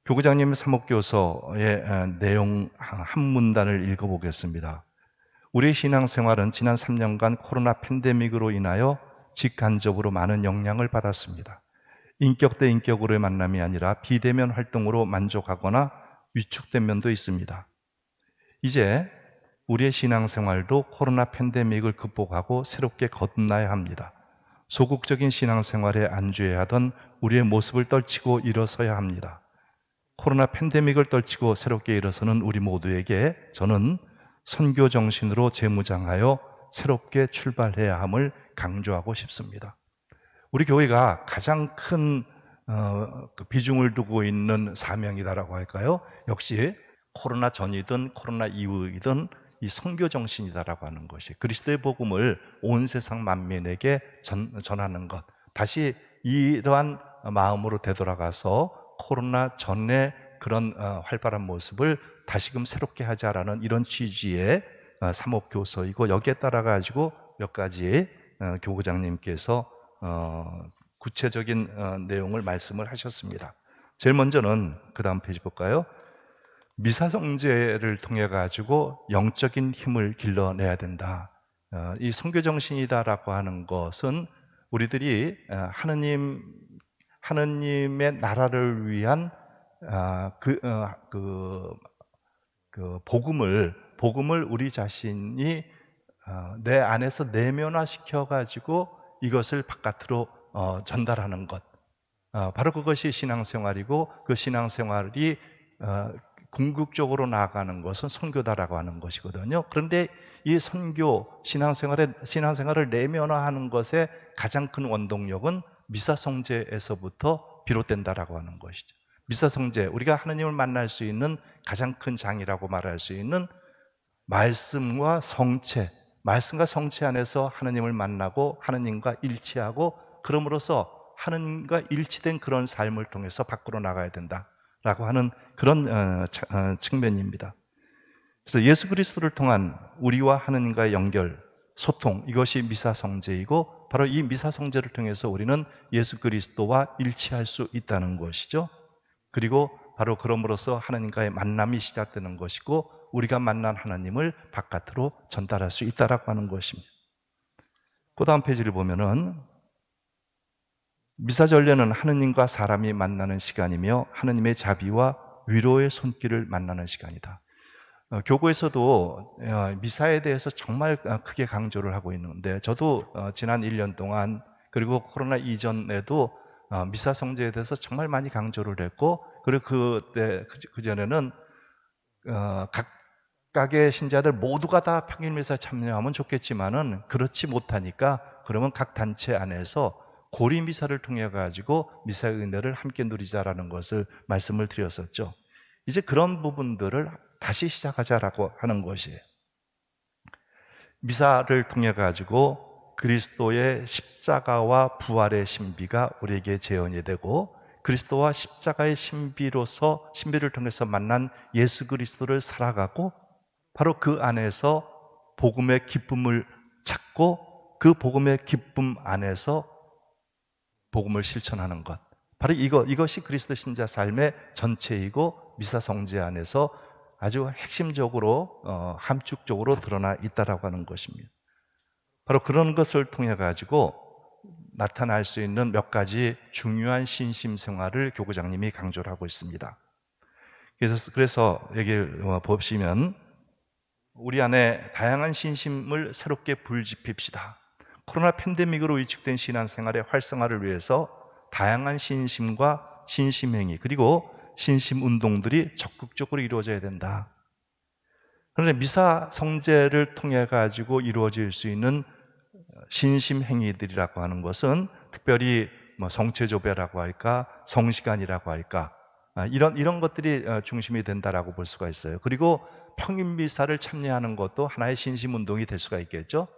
교구장님 사목교서의 내용 한 문단을 읽어보겠습니다. 우리의 신앙생활은 지난 3년간 코로나 팬데믹으로 인하여 직간접으로 많은 영향을 받았습니다. 인격 대 인격으로의 만남이 아니라 비대면 활동으로 만족하거나 위축된 면도 있습니다. 이제 우리의 신앙생활도 코로나 팬데믹을 극복하고 새롭게 거듭나야 합니다. 소극적인 신앙생활에 안주해야 하던 우리의 모습을 떨치고 일어서야 합니다. 코로나 팬데믹을 떨치고 새롭게 일어서는 우리 모두에게 저는 선교 정신으로 재무장하여 새롭게 출발해야 함을 강조하고 싶습니다. 우리 교회가 가장 큰 비중을 두고 있는 사명이다라고 할까요? 역시 코로나 전이든 코로나 이후이든 이 선교 정신이다라고 하는 것이, 그리스도의 복음을 온 세상 만민에게 전하는 것. 다시 이러한 마음으로 되돌아가서 코로나 전에 그런 활발한 모습을 다시금 새롭게 하자라는 이런 취지의 사목교서이고, 여기에 따라 가지고 몇 가지 교구장님께서 구체적인 내용을 말씀을 하셨습니다. 제일 먼저는 그 다음 페이지 볼까요? 미사성제를 통해 가지고 영적인 힘을 길러내야 된다. 이 선교 정신이다라고 하는 것은 우리들이 하느님의 나라를 위한 복음을 우리 자신이 내 안에서 내면화시켜 가지고 이것을 바깥으로 전달하는 것, 바로 그것이 신앙생활이고, 그 신앙생활이 궁극적으로 나아가는 것은 선교다라고 하는 것이거든요. 그런데 이 선교 신앙생활을 내면화하는 것의 가장 큰 원동력은 미사성제에서부터 비롯된다라고 하는 것이죠. 미사성제, 우리가 하나님을 만날 수 있는 가장 큰 장이라고 말할 수 있는 말씀과 성체 안에서 하나님을 만나고 하나님과 일치하고, 그럼으로써 하나님과 일치된 그런 삶을 통해서 밖으로 나가야 된다라고 하는 그런 측면입니다. 그래서 예수 그리스도를 통한 우리와 하나님과의 연결, 소통, 이것이 미사성제이고, 바로 이 미사성제를 통해서 우리는 예수 그리스도와 일치할 수 있다는 것이죠. 그리고 바로 그럼으로써 하나님과의 만남이 시작되는 것이고, 우리가 만난 하나님을 바깥으로 전달할 수 있다라고 하는 것입니다. 그 다음 페이지를 보면은, 미사전례는 하느님과 사람이 만나는 시간이며 하느님의 자비와 위로의 손길을 만나는 시간이다. 교구에서도 미사에 대해서 정말 크게 강조를 하고 있는데, 저도 지난 1년 동안 그리고 코로나 이전에도 미사 성제에 대해서 정말 많이 강조를 했고, 그리고 그전에는 각각의 신자들 모두가 다 평일 미사에 참여하면 좋겠지만은 그렇지 못하니까, 그러면 각 단체 안에서 고리 미사를 통해 가지고 미사의 은혜를 함께 누리자라는 것을 말씀을 드렸었죠. 이제 그런 부분들을 다시 시작하자라고 하는 것이에요. 미사를 통해 가지고 그리스도의 십자가와 부활의 신비가 우리에게 재현이 되고, 그리스도와 십자가의 신비를 통해서 만난 예수 그리스도를 살아가고, 바로 그 안에서 복음의 기쁨을 찾고, 그 복음의 기쁨 안에서 복음을 실천하는 것, 바로 이것이 그리스도 신자 삶의 전체이고, 미사성제 안에서 아주 핵심적으로 함축적으로 드러나 있다라고 하는 것입니다. 바로 그런 것을 통해 가지고 나타날 수 있는 몇 가지 중요한 신심 생활을 교구장님이 강조를 하고 있습니다. 그래서 여기를 보시면, 우리 안에 다양한 신심을 새롭게 불지핍시다. 코로나 팬데믹으로 위축된 신앙생활의 활성화를 위해서 다양한 신심과 신심행위, 그리고 신심 운동들이 적극적으로 이루어져야 된다. 그런데 미사 성제를 통해 가지고 이루어질 수 있는 신심 행위들이라고 하는 것은 특별히 성체조배라고 할까, 성시간이라고 할까, 이런 것들이 중심이 된다라고 볼 수가 있어요. 그리고 평일 미사를 참여하는 것도 하나의 신심 운동이 될 수가 있겠죠.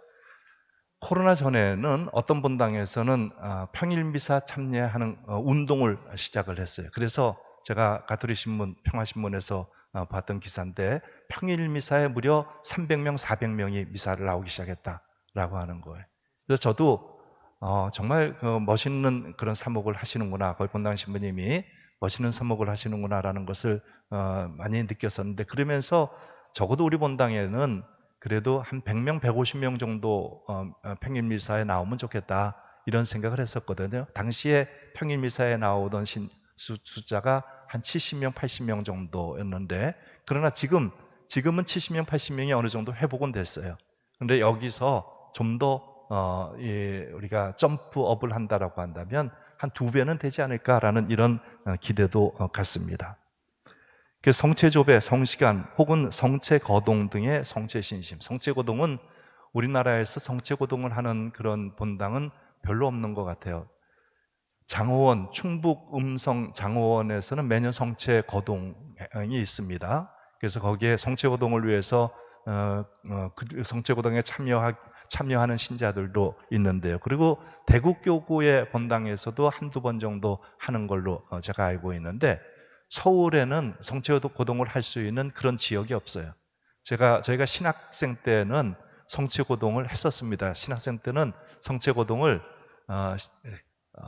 코로나 전에는 어떤 본당에서는 평일 미사 참여하는 운동을 시작을 했어요. 그래서 제가 가톨릭 신문, 평화신문에서 봤던 기사인데, 평일 미사에 무려 300명, 400명이 미사를 나오기 시작했다라고 하는 거예요. 그래서 저도 정말 멋있는 그런 사목을 하시는구나, 거기 본당 신부님이 멋있는 사목을 하시는구나라는 것을 많이 느꼈었는데, 그러면서 적어도 우리 본당에는 그래도 한 100명, 150명 정도 평일 미사에 나오면 좋겠다, 이런 생각을 했었거든요. 당시에 평일 미사에 나오던 숫자가 한 70명, 80명 정도였는데, 그러나 지금은 70명, 80명이 어느 정도 회복은 됐어요. 그런데 여기서 좀 더 우리가 점프업을 한다라고 한다면 한 2배는 되지 않을까라는 이런 기대도 갖습니다. 그 성체조배, 성시간 혹은 성체거동 등의 성체신심. 성체거동은 우리나라에서 성체거동을 하는 그런 본당은 별로 없는 것 같아요. 장호원, 충북 음성 장호원에서는 매년 성체거동이 있습니다. 그래서 거기에 성체거동을 위해서 그 성체거동에 참여하는 신자들도 있는데요. 그리고 대구교구의 본당에서도 한두 번 정도 하는 걸로 제가 알고 있는데, 서울에는 성체거동을 할 수 있는 그런 지역이 없어요. 저희가 신학생 때는 성체거동을 했었습니다. 신학생 때는 성체거동을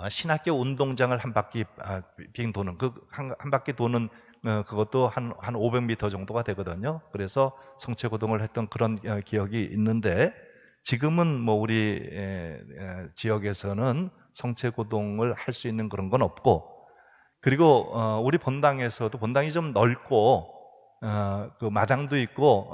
신학교 운동장을 한 바퀴 빙 도는, 한 바퀴 도는 그것도 한 500m 정도가 되거든요. 그래서 성체거동을 했던 그런 기억이 있는데, 지금은 뭐 우리 지역에서는 성체거동을 할 수 있는 그런 건 없고, 그리고 우리 본당에서도 본당이 좀 넓고 그 마당도 있고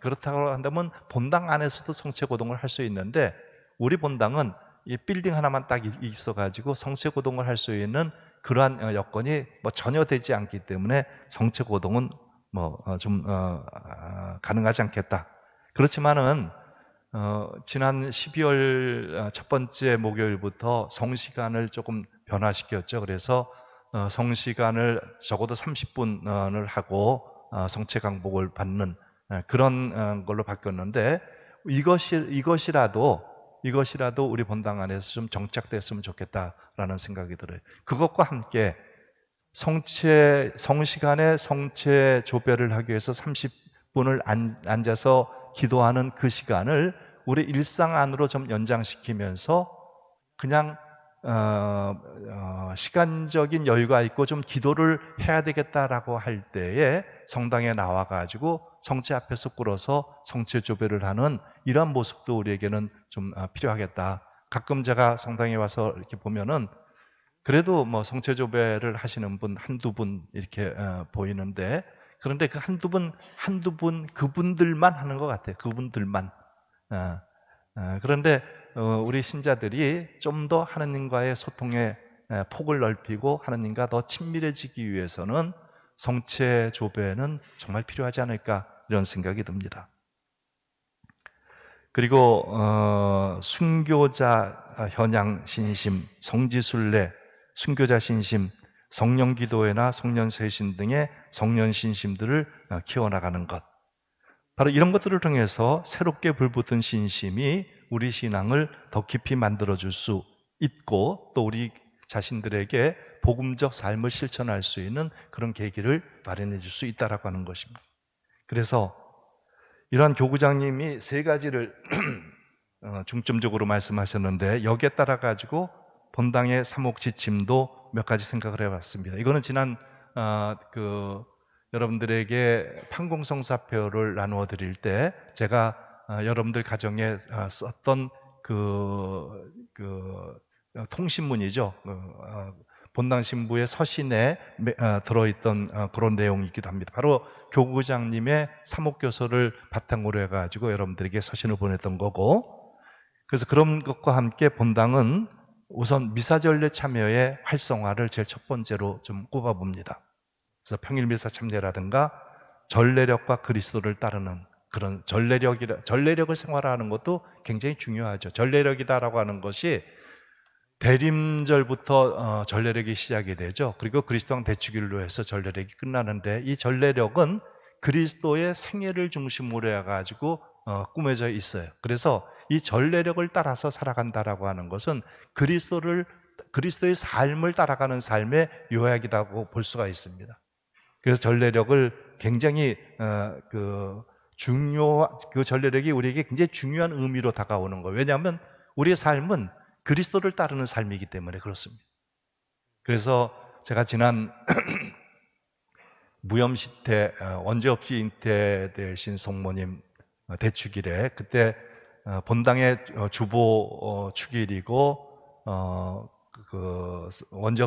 그렇다고 한다면 본당 안에서도 성체거동을 할 수 있는데, 우리 본당은 이 빌딩 하나만 딱 있어가지고 성체거동을 할 수 있는 그러한 여건이 뭐 전혀 되지 않기 때문에 성체거동은 뭐 좀 가능하지 않겠다. 그렇지만은 지난 12월 첫 번째 목요일부터 성시간을 조금 변화시켰죠. 그래서 성시간을 적어도 30분을 하고 성체 강복을 받는 그런 걸로 바뀌었는데, 이것이라도 우리 본당 안에서 좀 정착됐으면 좋겠다라는 생각이 들어요. 그것과 함께 성시간에 성체 조배를 하기 위해서 30분을 앉아서 기도하는 그 시간을 우리 일상 안으로 좀 연장시키면서, 그냥 시간적인 여유가 있고 좀 기도를 해야 되겠다라고 할 때에 성당에 나와가지고 성체 앞에서 꿇어서 성체 조배를 하는 이러한 모습도 우리에게는 좀 필요하겠다. 가끔 제가 성당에 와서 이렇게 보면은 그래도 뭐 성체 조배를 하시는 분 한두 분 이렇게 보이는데, 그런데 그 한두 분 그분들만 하는 것 같아요. 그분들만. 그런데 우리 신자들이 좀 더 하나님과의 소통의 폭을 넓히고 하나님과 더 친밀해지기 위해서는 성체 조배는 정말 필요하지 않을까, 이런 생각이 듭니다. 그리고 순교자 현양 신심, 성지순례, 순교자 신심, 성령 기도회나 성년 쇄신 등의 성년 신심들을 키워나가는 것, 바로 이런 것들을 통해서 새롭게 불붙은 신심이 우리 신앙을 더 깊이 만들어줄 수 있고, 또 우리 자신들에게 복음적 삶을 실천할 수 있는 그런 계기를 마련해 줄 수 있다라고 하는 것입니다. 그래서 이러한 교구장님이 3가지를 중점적으로 말씀하셨는데, 여기에 따라 가지고 본당의 사목 지침도 몇 가지 생각을 해봤습니다. 이거는 지난 여러분들에게 판공성사표를 나누어 드릴 때 제가 여러분들 가정에 썼던 통신문이죠. 본당 신부의 서신에 들어있던 그런 내용이기도 합니다. 바로 교구장님의 사목교서를 바탕으로 해가지고 여러분들에게 서신을 보냈던 거고, 그래서 그런 것과 함께 본당은 우선 미사전례 참여의 활성화를 제일 첫 번째로 좀 꼽아봅니다. 그래서 평일 미사 참여라든가 전례력과 그리스도를 따르는 그런 전례력을 생활하는 것도 굉장히 중요하죠. 전례력이다라고 하는 것이 대림절부터 전례력이 시작이 되죠. 그리고 그리스도왕 대축일로 해서 전례력이 끝나는데, 이 전례력은 그리스도의 생애를 중심으로 해가지고 꾸며져 있어요. 그래서 이 전례력을 따라서 살아간다라고 하는 것은 그리스도의 삶을 따라가는 삶의 요약이라고 볼 수가 있습니다. 그래서 전례력을 굉장히 그 전례력이 우리에게 굉장히 중요한 의미로 다가오는 거예요. 왜냐하면 우리의 삶은 그리스도를 따르는 삶이기 때문에 그렇습니다. 그래서 제가 지난 무염시태 원죄 없이 잉태되신 성모님 대축일에 그때 본당의 주보 축일이고 원죄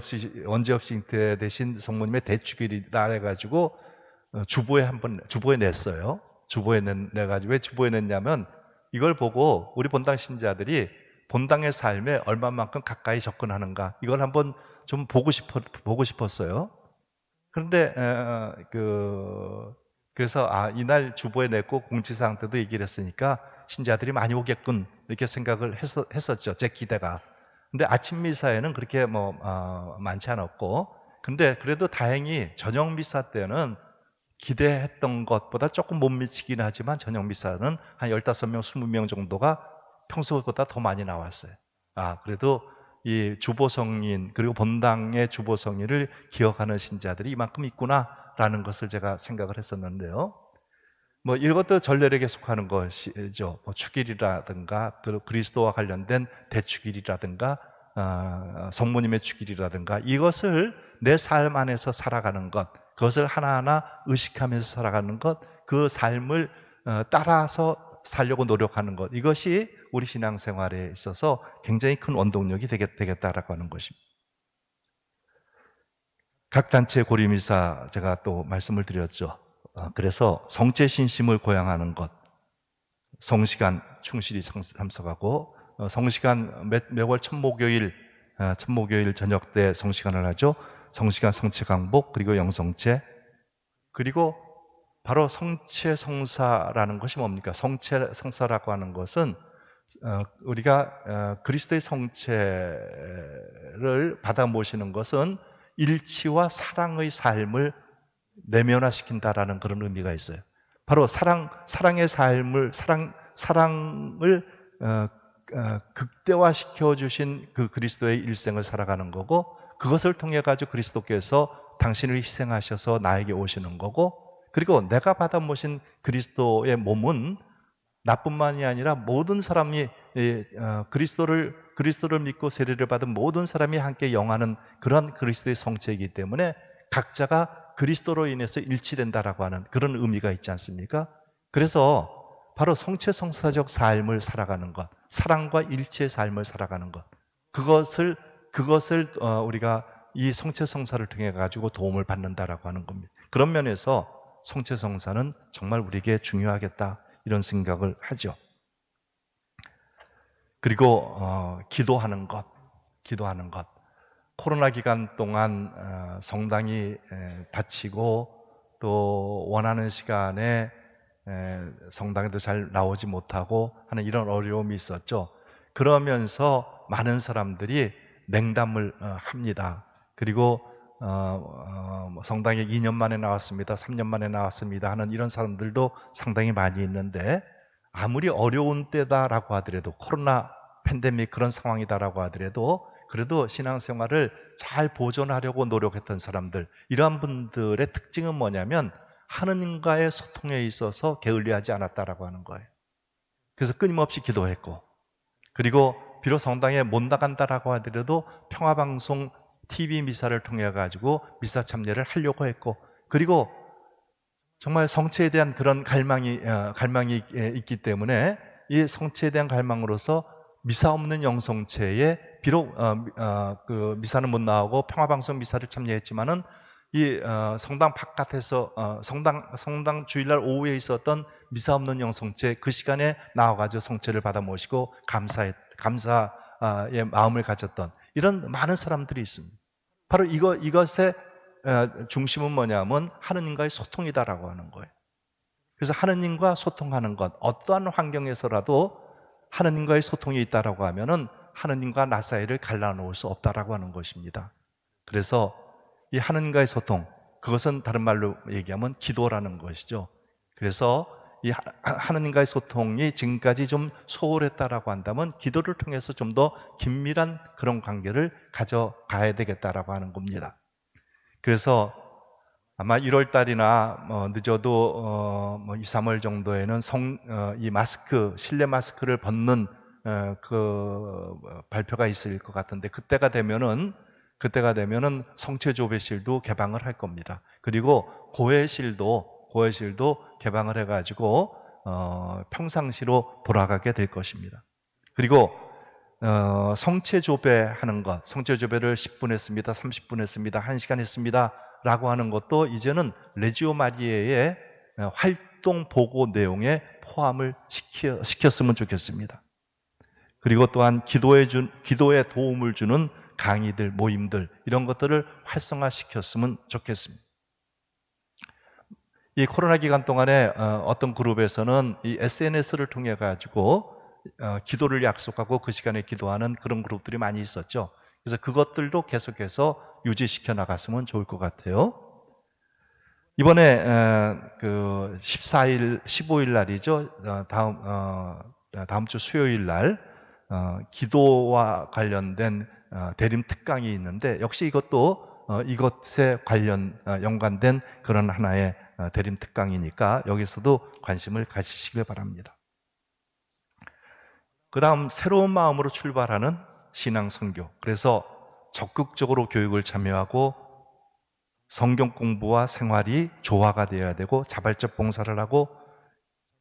없이 잉태되신 성모님의 대축일이다 해가지고 주보에 냈어요. 주보에 내가지고 왜 주보에 냈냐면 이걸 보고 우리 본당 신자들이 본당의 삶에 얼마만큼 가까이 접근하는가 이걸 한번 좀 보고 싶었어요. 그런데 그래서 이날 주보에 냈고 공지사항 때도 얘기를 했으니까 신자들이 많이 오겠군 이렇게 생각을 했었죠. 제 기대가. 근데 아침 미사에는 그렇게 많지 않았고, 근데 그래도 다행히 저녁 미사 때는 기대했던 것보다 조금 못 미치긴 하지만 저녁 미사는 한 15명, 20명 정도가 평소보다 더 많이 나왔어요. 그래도 이 주보성인 그리고 본당의 주보성인을 기억하는 신자들이 이만큼 있구나라는 것을 제가 생각을 했었는데요. 이것도 전례력에 속하는 것이죠. 축일이라든가 그리스도와 관련된 대축일이라든가 성모님의 축일이라든가 이것을 내 삶 안에서 살아가는 것, 그것을 하나하나 의식하면서 살아가는 것, 그 삶을 따라서 살려고 노력하는 것, 이것이 우리 신앙생활에 있어서 굉장히 큰 원동력이 되겠다라고 하는 것입니다. 각 단체 고리미사 제가 또 말씀을 드렸죠. 그래서 성체 신심을 고양하는 것, 성시간 충실히 참석하고 성시간 매월 첫 목요일 저녁 때 성시간을 하죠. 성시간 성체 강복 그리고 영성체, 그리고 바로 성체 성사라는 것이 뭡니까? 성체 성사라고 하는 것은 우리가 그리스도의 성체를 받아 모시는 것은 일치와 사랑의 삶을 내면화시킨다라는 그런 의미가 있어요. 바로 사랑의 삶을 사랑을 극대화시켜 주신 그 그리스도의 일생을 살아가는 거고, 그것을 통해 가지고 그리스도께서 당신을 희생하셔서 나에게 오시는 거고, 그리고 내가 받아 모신 그리스도의 몸은 나뿐만이 아니라 모든 사람이 그리스도를 믿고 세례를 받은 모든 사람이 함께 영하는 그런 그리스도의 성체이기 때문에 각자가 그리스도로 인해서 일치된다라고 하는 그런 의미가 있지 않습니까? 그래서 바로 성체성사적 삶을 살아가는 것, 사랑과 일치의 삶을 살아가는 것, 그것을 우리가 이 성체성사를 통해 가지고 도움을 받는다라고 하는 겁니다. 그런 면에서 성체성사는 정말 우리에게 중요하겠다 이런 생각을 하죠. 그리고 기도하는 것. 코로나 기간 동안 성당이 닫히고 또 원하는 시간에 성당에도 잘 나오지 못하고 하는 이런 어려움이 있었죠. 그러면서 많은 사람들이 냉담을 합니다. 그리고 성당에 2년 만에 나왔습니다, 3년 만에 나왔습니다 하는 이런 사람들도 상당히 많이 있는데, 아무리 어려운 때다라고 하더라도, 코로나 팬데믹 그런 상황이다라고 하더라도 그래도 신앙생활을 잘 보존하려고 노력했던 사람들, 이러한 분들의 특징은 뭐냐면 하느님과의 소통에 있어서 게을리하지 않았다라고 하는 거예요. 그래서 끊임없이 기도했고, 그리고 비록 성당에 못 나간다라고 하더라도 평화방송 TV 미사를 통해 가지고 미사 참여를 하려고 했고, 그리고 정말 성체에 대한 그런 갈망이 있기 때문에 이 성체에 대한 갈망으로서 미사 없는 영성체에 비록 그 미사는 못 나오고 평화방송 미사를 참여했지만은 이 성당 바깥에서 성당 주일날 오후에 있었던 미사 없는 영성체, 그 시간에 나와가지고 성체를 받아 모시고 감사의 마음을 가졌던 이런 많은 사람들이 있습니다. 바로 이것의 중심은 뭐냐면 하느님과의 소통이다라고 하는 거예요. 그래서 하느님과 소통하는 것, 어떠한 환경에서라도 하느님과의 소통이 있다라고 하면은 하느님과 나 사이를 갈라놓을 수 없다라고 하는 것입니다. 그래서 이 하느님과의 소통, 그것은 다른 말로 얘기하면 기도라는 것이죠. 그래서 이 하느님과의 소통이 지금까지 좀 소홀했다라고 한다면 기도를 통해서 좀 더 긴밀한 그런 관계를 가져가야 되겠다라고 하는 겁니다. 그래서 아마 1월 달이나 늦어도 2, 3월 정도에는 이 마스크, 실내 마스크를 벗는 그 발표가 있을 것 같은데, 그때가 되면은 그때가 되면은 성체조배실도 개방을 할 겁니다. 그리고 고해실도 개방을 해가지고 평상시로 돌아가게 될 것입니다. 그리고 성체조배하는 것, 성체조배를 10분 했습니다, 30분 했습니다, 1시간 했습니다 라고 하는 것도 이제는 레지오 마리아의 활동 보고 내용에 포함을 시켰으면 좋겠습니다. 그리고 또한 기도에 도움을 주는 강의들, 모임들 이런 것들을 활성화시켰으면 좋겠습니다. 이 코로나 기간 동안에 어떤 그룹에서는 이 SNS를 통해 가지고 기도를 약속하고 그 시간에 기도하는 그런 그룹들이 많이 있었죠. 그래서 그것들도 계속해서 유지시켜 나갔으면 좋을 것 같아요. 이번에 그 14일, 15일 날이죠. 다음 주 수요일 날 기도와 관련된 대림 특강이 있는데 역시 이것도 이것에 연관된 그런 하나의 대림 특강이니까 여기서도 관심을 가지시길 바랍니다. 그 다음 새로운 마음으로 출발하는 신앙 선교. 그래서 적극적으로 교육을 참여하고 성경 공부와 생활이 조화가 되어야 되고 자발적 봉사를 하고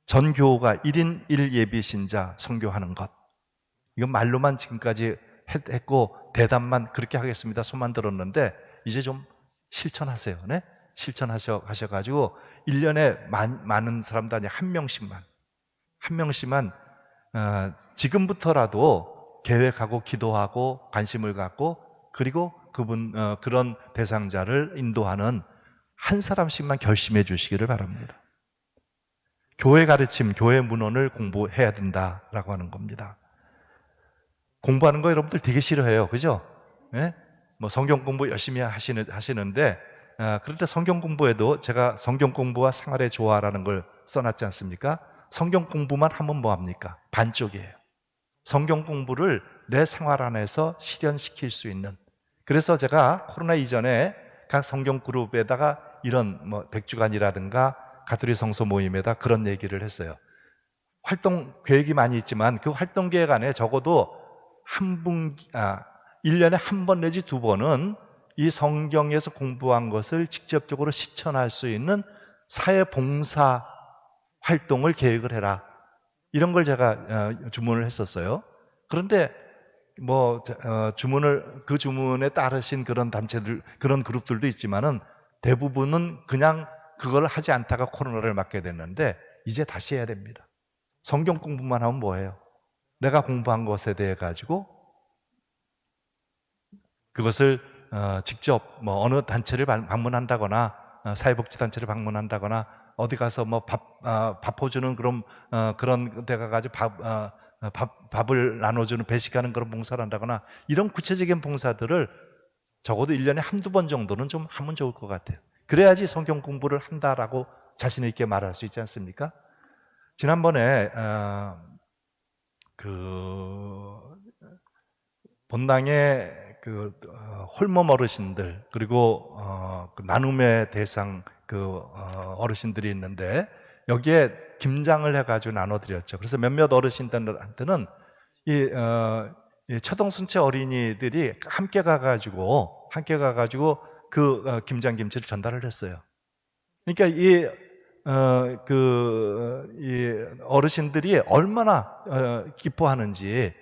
전교우가 1인 1예비 신자 선교하는 것. 이건 말로만 지금까지 했고 대답만 그렇게 하겠습니다 손만 들었는데 이제 좀 실천하세요. 네? 실천하셔가지고 1년에 많은 사람도 아니라 한 명씩만 지금부터라도 계획하고 기도하고 관심을 갖고 그리고 그런 대상자를 인도하는 한 사람씩만 결심해 주시기를 바랍니다. 교회 가르침, 교회 문헌을 공부해야 된다라고 하는 겁니다. 공부하는 거 여러분들 되게 싫어해요, 그죠? 네? 뭐 성경 공부 열심히 하시는데 그런데 성경 공부에도 제가 성경 공부와 생활의 조화라는 걸 써놨지 않습니까? 성경 공부만 하면 뭐합니까? 반쪽이에요. 성경 공부를 내 생활 안에서 실현시킬 수 있는. 그래서 제가 코로나 이전에 각 성경 그룹에다가 이런 뭐 백주간이라든가 가톨릭 성서 모임에다 그런 얘기를 했어요. 활동 계획이 많이 있지만 그 활동 계획 안에 적어도 1년에 한 번 내지 두 번은 이 성경에서 공부한 것을 직접적으로 실천할 수 있는 사회봉사 활동을 계획을 해라. 이런 걸 제가 주문을 했었어요. 그런데 그 주문에 따르신 그런 단체들, 그런 그룹들도 있지만은 대부분은 그냥 그걸 하지 않다가 코로나를 맞게 됐는데 이제 다시 해야 됩니다. 성경 공부만 하면 뭐예요? 내가 공부한 것에 대해 가지고 그것을 직접 어느 단체를 방문한다거나 사회복지단체를 방문한다거나 어디 가서 밥 퍼주는 그런 데 가가지고 밥을 나눠주는 배식하는 그런 봉사를 한다거나 이런 구체적인 봉사들을 적어도 1년에 한두 번 정도는 좀 하면 좋을 것 같아요. 그래야지 성경 공부를 한다라고 자신 있게 말할 수 있지 않습니까? 지난번에 본당에 홀몸 어르신들 그리고 나눔의 대상 어르신들이 있는데 여기에 김장을 해가지고 나눠드렸죠. 그래서 몇몇 어르신들한테는 이 초등순체 어린이들이 함께 가가지고 그 김장김치를 전달을 했어요. 그러니까 이 어르신들이 얼마나 기뻐하는지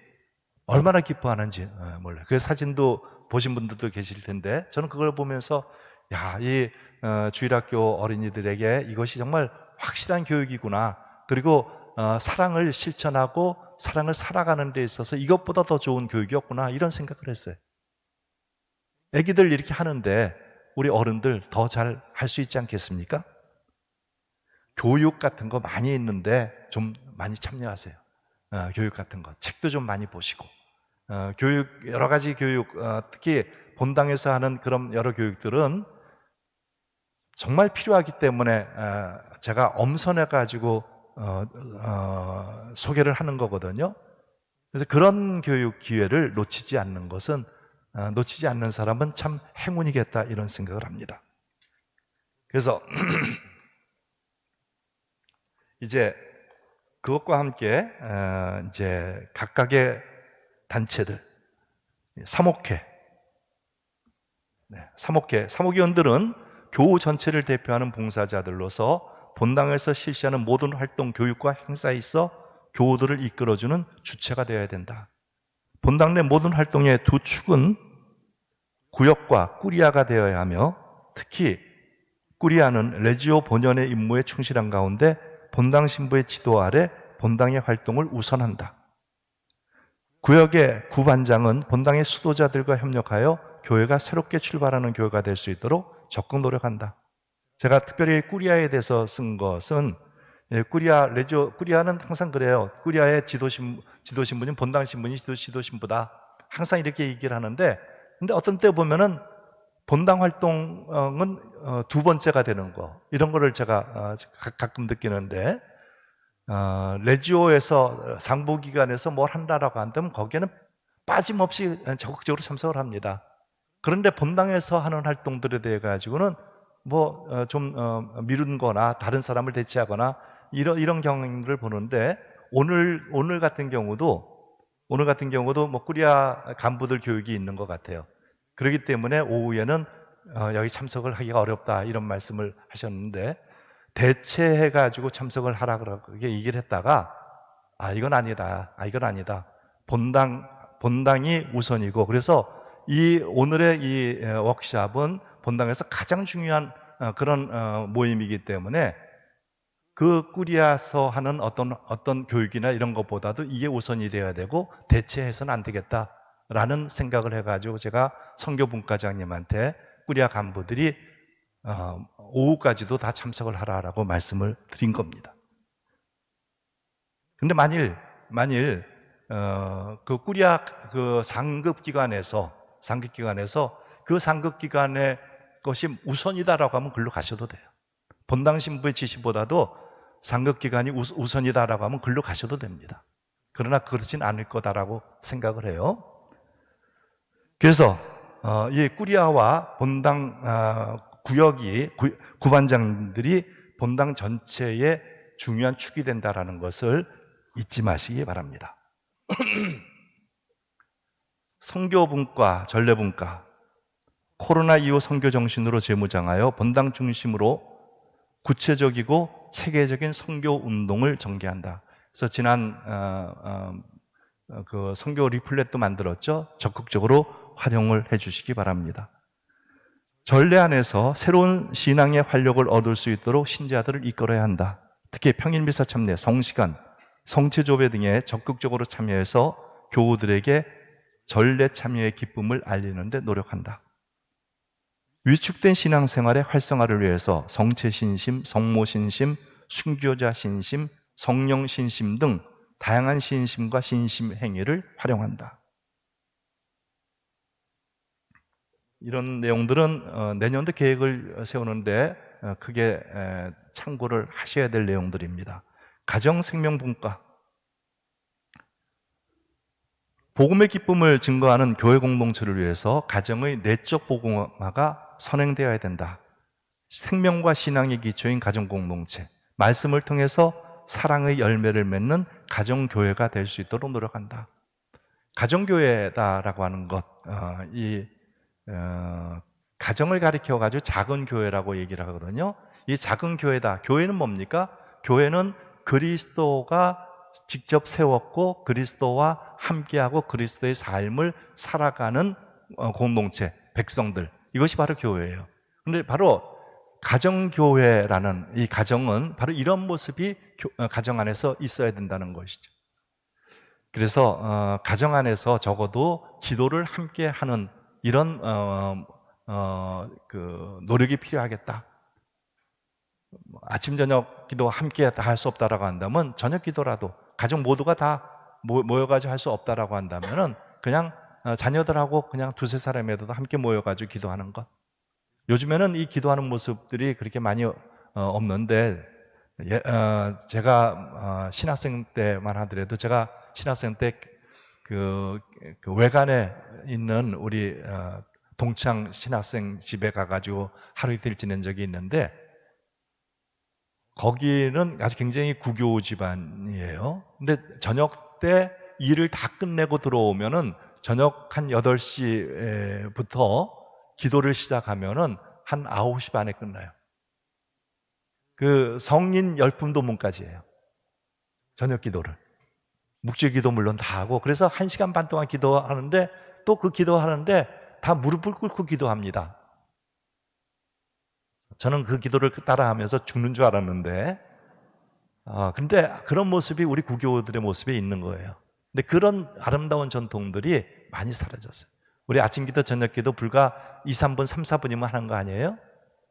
몰라요. 그 사진도 보신 분들도 계실 텐데 저는 그걸 보면서 이 주일학교 어린이들에게 이것이 정말 확실한 교육이구나. 그리고 사랑을 실천하고 사랑을 살아가는 데 있어서 이것보다 더 좋은 교육이 없구나 이런 생각을 했어요. 애기들 이렇게 하는데 우리 어른들 더 잘 할 수 있지 않겠습니까? 교육 같은 거 많이 있는데 좀 많이 참여하세요. 교육 같은 거 책도 좀 많이 보시고 교육 여러 가지 교육 특히 본당에서 하는 그런 여러 교육들은 정말 필요하기 때문에 제가 엄선해 가지고 소개를 하는 거거든요. 그래서 그런 교육 기회를 놓치지 않는 사람은 참 행운이겠다 이런 생각을 합니다. 그래서 이제 그것과 함께 이제 각각의 단체들, 사목회, 사목위원들은 교우 전체를 대표하는 봉사자들로서 본당에서 실시하는 모든 활동, 교육과 행사에 있어 교우들을 이끌어주는 주체가 되어야 된다. 본당 내 모든 활동의 두 축은 구역과 꾸리아가 되어야 하며, 특히 꾸리아는 레지오 본연의 임무에 충실한 가운데 본당 신부의 지도 아래 본당의 활동을 우선한다. 구역의 구반장은 본당의 수도자들과 협력하여 교회가 새롭게 출발하는 교회가 될 수 있도록 적극 노력한다. 제가 특별히 꾸리아에 대해서 쓴 것은, 꾸리아는 항상 그래요. 꾸리아의 지도신부는 본당 신부니 지도신부다. 항상 이렇게 얘기를 하는데, 근데 어떤 때 보면은 본당 활동은 두 번째가 되는 거, 이런 거를 제가 가끔 느끼는데, 레지오에서 상부기관에서 뭘 한다라고 한다면 거기에는 빠짐없이 적극적으로 참석을 합니다. 그런데 본당에서 하는 활동들에 대해 가지고는 좀 미룬 거나 다른 사람을 대체하거나 이런 경향들을 보는데, 오늘 같은 경우도 꾸리아 간부들 교육이 있는 것 같아요. 그렇기 때문에 오후에는 여기 참석을 하기가 어렵다, 이런 말씀을 하셨는데, 대체해가지고 참석을 하라 그렇게 얘기를 했다가, 이건 아니다. 본당이 우선이고, 그래서 오늘의 이 워크숍은 본당에서 가장 중요한 그런 모임이기 때문에 그 꾸리아서 하는 어떤 교육이나 이런 것보다도 이게 우선이 되어야 되고 대체해서는 안 되겠다라는 생각을 해가지고 제가 선교분과장님한테 꾸리아 간부들이 오후까지도 다 참석을 하라라고 말씀을 드린 겁니다. 근데 만일 그 꾸리아 그 상급기관에서 그 상급기관의 것이 우선이다라고 하면 글로 가셔도 돼요. 본당 신부의 지시보다도 상급기관이 우선이다라고 하면 글로 가셔도 됩니다. 그러나 그렇진 않을 거다라고 생각을 해요. 그래서 이 꾸리아와 본당 구반장들이 본당 전체의 중요한 축이 된다라는 것을 잊지 마시기 바랍니다. 선교분과, 전례분과, 코로나 이후 선교 정신으로 재무장하여 본당 중심으로 구체적이고 체계적인 선교 운동을 전개한다. 그래서 지난 그 선교 리플렛도 만들었죠. 적극적으로 활용을 해주시기 바랍니다. 전례 안에서 새로운 신앙의 활력을 얻을 수 있도록 신자들을 이끌어야 한다. 특히 평일미사 참례, 성시간, 성체조배 등에 적극적으로 참여해서 교우들에게 전례 참여의 기쁨을 알리는 데 노력한다. 위축된 신앙생활의 활성화를 위해서 성체신심, 성모신심, 순교자 신심, 성령 신심 등 다양한 신심과 신심 행위를 활용한다. 이런 내용들은 내년도 계획을 세우는데 크게 참고를 하셔야 될 내용들입니다. 가정생명분과, 복음의 기쁨을 증거하는 교회 공동체를 위해서 가정의 내적 복음화가 선행되어야 된다. 생명과 신앙의 기초인 가정 공동체, 말씀을 통해서 사랑의 열매를 맺는 가정교회가 될 수 있도록 노력한다. 가정교회다라고 하는 것, 가정을 가리켜가지고 작은 교회라고 얘기를 하거든요. 이 작은 교회다. 교회는 뭡니까? 교회는 그리스도가 직접 세웠고 그리스도와 함께하고 그리스도의 삶을 살아가는 공동체, 백성들, 이것이 바로 교회예요. 그런데 바로 가정교회라는 이 가정은 바로 이런 모습이 가정 안에서 있어야 된다는 것이죠. 그래서 가정 안에서 적어도 기도를 함께하는 이런 그 노력이 필요하겠다. 아침 저녁 기도 함께 할 수 없다라고 한다면 저녁 기도라도 가족 모두가 다 모여가지고 할 수 없다라고 한다면은 그냥 자녀들하고 그냥 두세 사람이라도 함께 모여가지고 기도하는 것. 요즘에는 이 기도하는 모습들이 그렇게 많이 없는데, 제가 신학생 때만 하더라도 제가 신학생 때 그 외관에 있는 우리 동창 신학생 집에 가가지고 하루 이틀 지낸 적이 있는데, 거기는 아주 굉장히 구교 집안이에요. 근데 저녁 때 일을 다 끝내고 들어오면은 저녁 한 8시부터 기도를 시작하면은 한 9시 반에 끝나요. 그 성인 열풍도문까지예요. 저녁 기도를. 묵주 기도 물론 다 하고, 그래서 1시간 반 동안 기도하는데, 또 그 기도하는데 다 무릎을 꿇고 기도합니다. 저는 그 기도를 따라하면서 죽는 줄 알았는데, 근데 그런 모습이 우리 구교들의 모습에 있는 거예요. 근데 그런 아름다운 전통들이 많이 사라졌어요. 우리 아침 기도, 저녁 기도 불과 2, 3분, 3, 4분이면 하는 거 아니에요?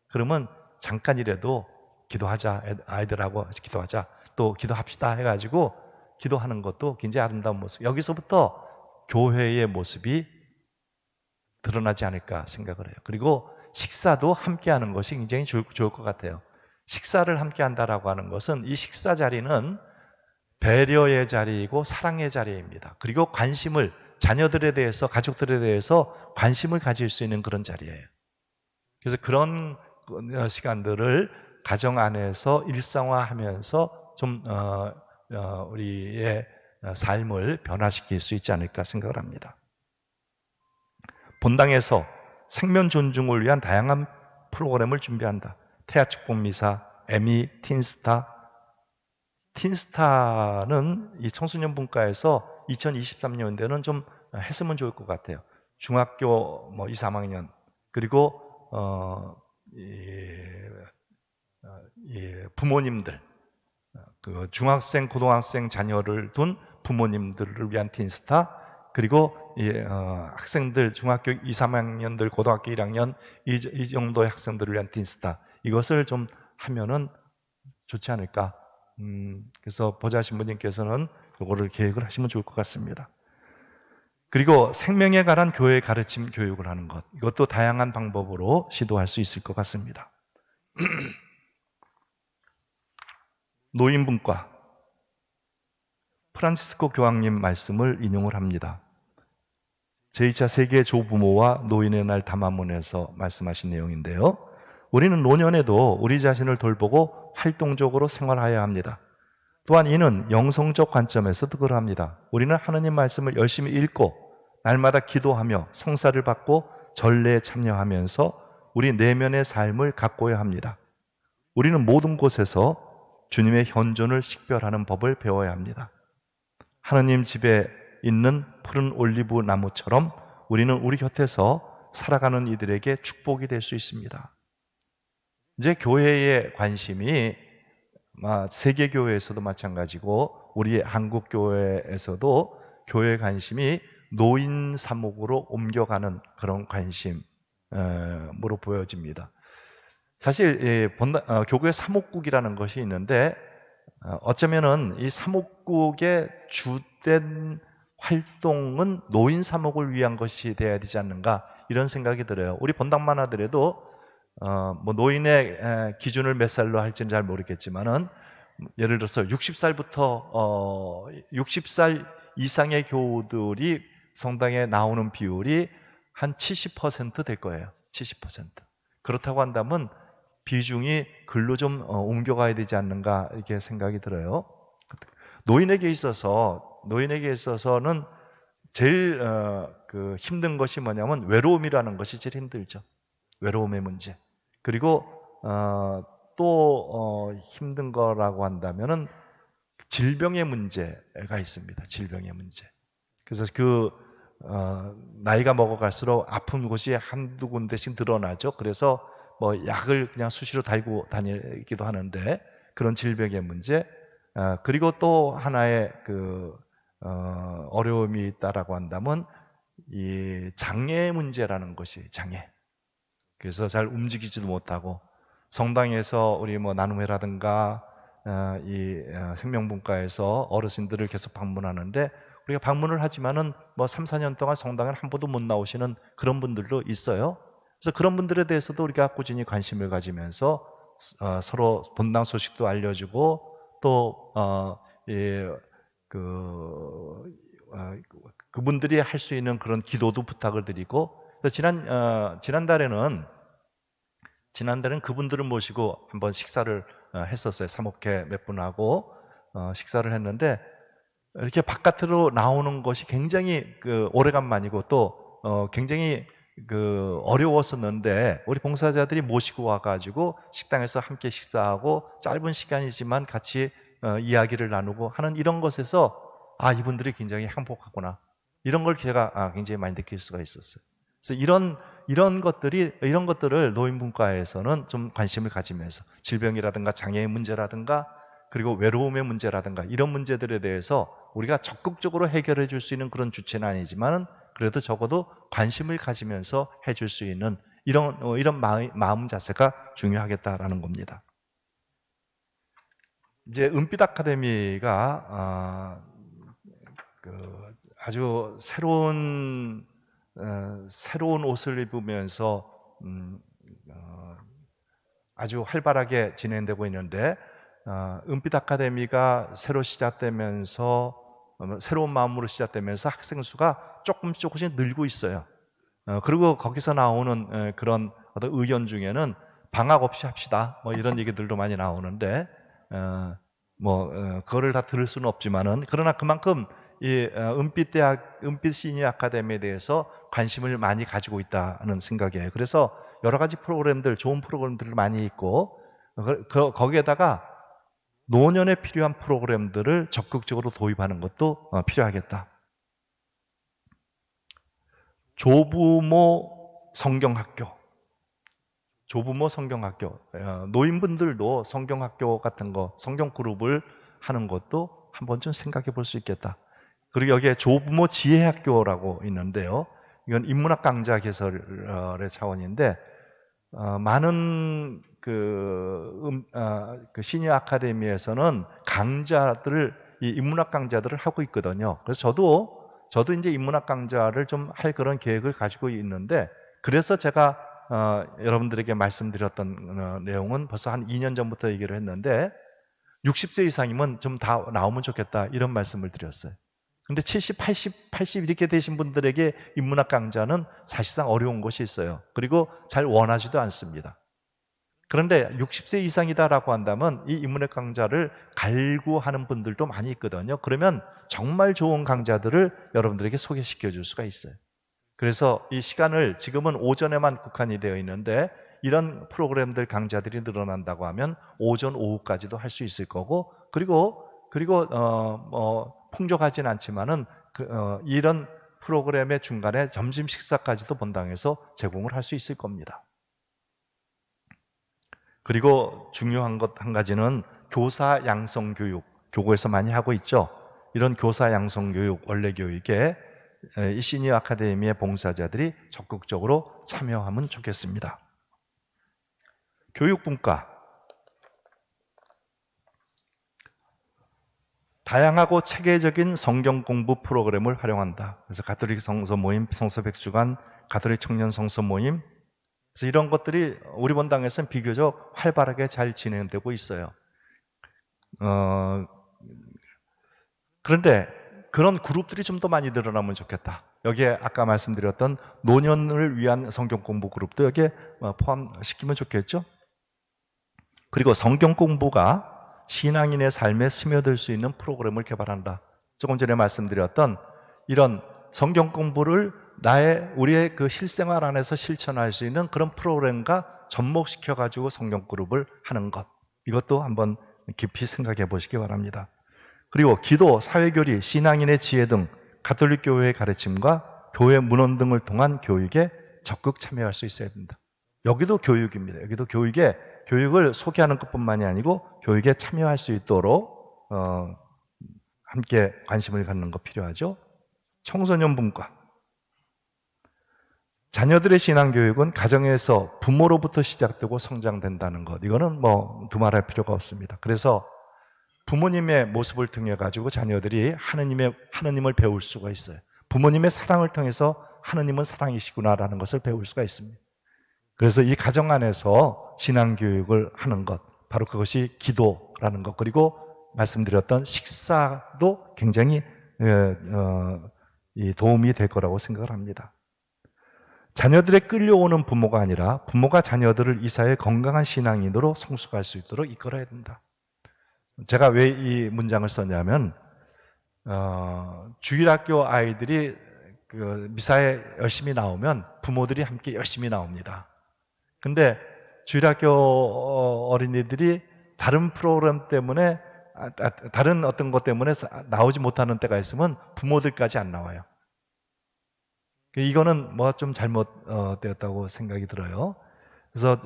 그러면 잠깐이라도 기도하자, 아이들하고 기도하자, 또 기도합시다 해가지고 기도하는 것도 굉장히 아름다운 모습. 여기서부터 교회의 모습이 드러나지 않을까 생각을 해요. 그리고 식사도 함께 하는 것이 굉장히 좋을 것 같아요. 식사를 함께 한다라고 하는 것은, 이 식사 자리는 배려의 자리이고 사랑의 자리입니다. 그리고 관심을, 자녀들에 대해서, 가족들에 대해서 관심을 가질 수 있는 그런 자리예요. 그래서 그런 시간들을 가정 안에서 일상화하면서 좀 우리의 삶을 변화시킬 수 있지 않을까 생각을 합니다. 본당에서 생명 존중을 위한 다양한 프로그램을 준비한다. 태아축복미사, 에미, 틴스타. 틴스타는 이 청소년 분과에서 2023년대는 좀 했으면 좋을 것 같아요. 중학교 2, 3학년, 그리고 부모님들, 그 중학생, 고등학생 자녀를 둔 부모님들을 위한 틴스타, 그리고 학생들, 중학교 2, 3학년들, 고등학교 1학년 이 정도의 학생들을 위한 틴스타, 이것을 좀 하면은 좋지 않을까. 그래서 보좌 신부님께서는 그거를 계획을 하시면 좋을 것 같습니다. 그리고 생명에 관한 교회 가르침 교육을 하는 것, 이것도 다양한 방법으로 시도할 수 있을 것 같습니다. 노인분과, 프란치스코 교황님 말씀을 인용을 합니다. 제2차 세계 조부모와 노인의 날 담화문에서 말씀하신 내용인데요. 우리는 노년에도 우리 자신을 돌보고 활동적으로 생활해야 합니다. 또한 이는 영성적 관점에서도 그러합니다. 우리는 하느님 말씀을 열심히 읽고 날마다 기도하며 성사를 받고 전례에 참여하면서 우리 내면의 삶을 가꿔야 합니다. 우리는 모든 곳에서 주님의 현존을 식별하는 법을 배워야 합니다. 하느님 집에 있는 푸른 올리브 나무처럼 우리는 우리 곁에서 살아가는 이들에게 축복이 될 수 있습니다. 이제 교회의 관심이 세계교회에서도 마찬가지고 우리 한국교회에서도 교회의 관심이 노인 사목으로 옮겨가는 그런 관심으로 보여집니다. 사실 교회 사목국이라는 것이 있는데, 어쩌면은 이 사목국의 주된 활동은 노인 사목을 위한 것이 돼야 되지 않는가, 이런 생각이 들어요. 우리 본당만 하더라도 노인의 기준을 몇 살로 할지는 잘 모르겠지만은, 예를 들어서 60살부터 60살 이상의 교우들이 성당에 나오는 비율이 한 70% 될 거예요. 70%. 그렇다고 한다면 비중이 글로 좀 옮겨가야 되지 않는가, 이렇게 생각이 들어요. 노인에게 있어서는 제일 힘든 것이 뭐냐면 외로움이라는 것이 제일 힘들죠. 외로움의 문제. 그리고 또 힘든 거라고 한다면은 질병의 문제가 있습니다. 질병의 문제. 그래서 나이가 먹어갈수록 아픈 곳이 한두 군데씩 늘어나죠. 그래서 약을 그냥 수시로 달고 다니기도 하는데, 그런 질병의 문제. 그리고 또 하나의 어려움이 있다라고 한다면 이 장애의 문제라는 것이, 장애. 그래서 잘 움직이지도 못하고, 성당에서 우리 나눔회라든가 이 생명분과에서 어르신들을 계속 방문하는데, 우리가 방문을 하지만은 3, 4년 동안 성당을 한 번도 못 나오시는 그런 분들도 있어요. 그래서 그런 분들에 대해서도 우리가 꾸준히 관심을 가지면서 서로 본당 소식도 알려주고, 또 그분들이 할 수 있는 그런 기도도 부탁을 드리고, 지난달에는 그분들을 모시고 한번 식사를 했었어요. 사목회 몇 분하고 식사를 했는데, 이렇게 바깥으로 나오는 것이 굉장히 오래간만이고, 또 굉장히 어려웠었는데 우리 봉사자들이 모시고 와가지고 식당에서 함께 식사하고 짧은 시간이지만 같이 이야기를 나누고 하는 이런 것에서 이분들이 굉장히 행복하구나, 이런 걸 제가 굉장히 많이 느낄 수가 있었어요. 그래서 이런 것들을 노인분과에서는 좀 관심을 가지면서 질병이라든가 장애의 문제라든가 그리고 외로움의 문제라든가 이런 문제들에 대해서 우리가 적극적으로 해결해 줄 수 있는 그런 주체는 아니지만 그래도 적어도 관심을 가지면서 해줄 수 있는 이런 마음 자세가 중요하겠다라는 겁니다. 이제 은빛 아카데미가 아주 새로운 옷을 입으면서 아주 활발하게 진행되고 있는데, 은빛 아카데미가 새로 시작되면서 새로운 마음으로 시작되면서 학생 수가 조금씩 늘고 있어요. 그리고 거기서 나오는 그런 어떤 의견 중에는 방학 없이 합시다, 뭐 이런 얘기들도 많이 나오는데, 그거를 다 들을 수는 없지만은, 그러나 그만큼 이 은빛 시니어 아카데미에 대해서 관심을 많이 가지고 있다는 생각이에요. 그래서 여러 가지 프로그램들, 좋은 프로그램들을 많이 있고, 거기에다가 노년에 필요한 프로그램들을 적극적으로 도입하는 것도 필요하겠다. 조부모 성경학교, 노인분들도 성경학교 같은 거, 성경 그룹을 하는 것도 한 번쯤 생각해 볼 수 있겠다. 그리고 여기에 조부모 지혜학교라고 있는데요, 이건 인문학 강좌 개설의 차원인데, 많은 시니어 아카데미에서는 이 인문학 강좌들을 하고 있거든요. 그래서 저도 이제 인문학 강좌를 좀 할 그런 계획을 가지고 있는데, 그래서 제가 여러분들에게 말씀드렸던 내용은 벌써 한 2년 전부터 얘기를 했는데, 60세 이상이면 좀 다 나오면 좋겠다, 이런 말씀을 드렸어요. 근데 70, 80 이렇게 되신 분들에게 인문학 강좌는 사실상 어려운 것이 있어요. 그리고 잘 원하지도 않습니다. 그런데 60세 이상이다라고 한다면 이 인문학 강좌를 갈구하는 분들도 많이 있거든요. 그러면 정말 좋은 강좌들을 여러분들에게 소개시켜 줄 수가 있어요. 그래서 이 시간을 지금은 오전에만 국한이 되어 있는데, 이런 프로그램들 강좌들이 늘어난다고 하면 오전 오후까지도 할 수 있을 거고, 그리고 풍족하진 않지만은 이런 프로그램의 중간에 점심 식사까지도 본당에서 제공을 할 수 있을 겁니다. 그리고 중요한 것 한 가지는 교사 양성 교육, 교구에서 많이 하고 있죠. 이런 교사 양성 교육, 원래 교육에 이 시니어 아카데미의 봉사자들이 적극적으로 참여하면 좋겠습니다. 교육 분과, 다양하고 체계적인 성경 공부 프로그램을 활용한다. 그래서 가톨릭 성서 모임, 성서 백주간, 가톨릭 청년 성서 모임, 그래서 이런 것들이 우리 본당에서는 비교적 활발하게 잘 진행되고 있어요. 그런데 그런 그룹들이 좀 더 많이 늘어나면 좋겠다. 여기에 아까 말씀드렸던 노년을 위한 성경 공부 그룹도 여기에 포함시키면 좋겠죠. 그리고 성경 공부가 신앙인의 삶에 스며들 수 있는 프로그램을 개발한다. 조금 전에 말씀드렸던 이런 성경 공부를 우리의 그 실생활 안에서 실천할 수 있는 그런 프로그램과 접목시켜가지고 성경 그룹을 하는 것, 이것도 한번 깊이 생각해 보시기 바랍니다. 그리고 기도, 사회교리, 신앙인의 지혜 등 가톨릭 교회의 가르침과 교회 문헌 등을 통한 교육에 적극 참여할 수 있어야 된다. 여기도 교육입니다. 여기도 교육을 소개하는 것뿐만이 아니고 교육에 참여할 수 있도록 함께 관심을 갖는 것 필요하죠. 청소년 분과, 자녀들의 신앙교육은 가정에서 부모로부터 시작되고 성장된다는 것, 이거는 두말할 필요가 없습니다. 그래서 부모님의 모습을 통해 가지고 자녀들이 하느님을 배울 수가 있어요. 부모님의 사랑을 통해서 하느님은 사랑이시구나라는 것을 배울 수가 있습니다. 그래서 이 가정 안에서 신앙교육을 하는 것, 바로 그것이 기도라는 것, 그리고 말씀드렸던 식사도 굉장히 도움이 될 거라고 생각을 합니다. 자녀들의 끌려오는 부모가 아니라 부모가 자녀들을 이 사회의 건강한 신앙인으로 성숙할 수 있도록 이끌어야 된다. 제가 왜 이 문장을 썼냐면, 주일학교 아이들이 그 미사에 열심히 나오면 부모들이 함께 열심히 나옵니다. 근데 주일학교 어린이들이 다른 프로그램 때문에 다른 어떤 것 때문에 나오지 못하는 때가 있으면 부모들까지 안 나와요. 이거는 뭐 좀 잘못되었다고 생각이 들어요. 그래서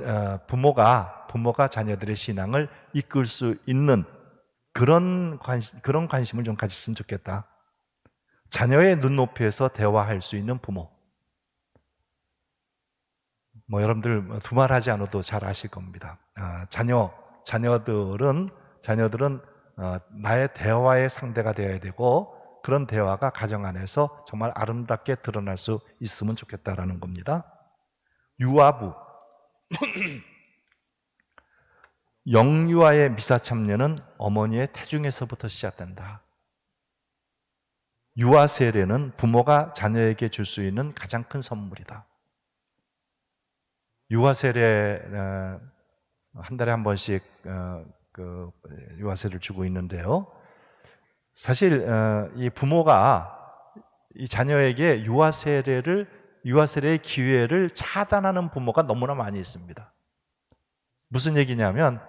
부모가 자녀들의 신앙을 이끌 수 있는 그런 관심을 좀 가졌으면 좋겠다. 자녀의 눈높이에서 대화할 수 있는 부모. 뭐 여러분들 두말하지 않아도 잘 아실 겁니다. 자녀들은 나의 대화의 상대가 되어야 되고, 그런 대화가 가정 안에서 정말 아름답게 드러날 수 있으면 좋겠다라는 겁니다. 유아부. 영유아의 미사 참여는 어머니의 태중에서부터 시작된다. 유아 세례는 부모가 자녀에게 줄 수 있는 가장 큰 선물이다. 유아 세례 한 달에 한 번씩 그 유아 세례를 주고 있는데요. 사실 이 부모가 이 자녀에게 유아 세례의 기회를 차단하는 부모가 너무나 많이 있습니다. 무슨 얘기냐면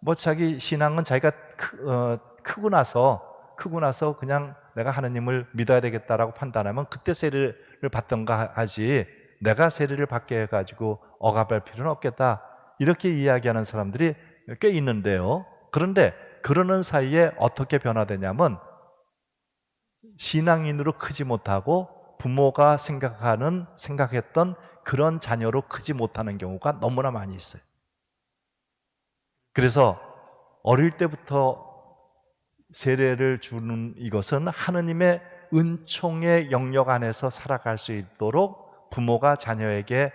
뭐 자기 신앙은 자기가 크고 나서 그냥 내가 하나님을 믿어야 되겠다라고 판단하면 그때 세례를 받던가 하지, 내가 세례를 받게 해가지고 억압할 필요는 없겠다, 이렇게 이야기하는 사람들이 꽤 있는데요. 그런데 그러는 사이에 어떻게 변화되냐면 신앙인으로 크지 못하고 부모가 생각했던 그런 자녀로 크지 못하는 경우가 너무나 많이 있어요. 그래서 어릴 때부터 세례를 주는 이것은 하느님의 은총의 영역 안에서 살아갈 수 있도록 부모가 자녀에게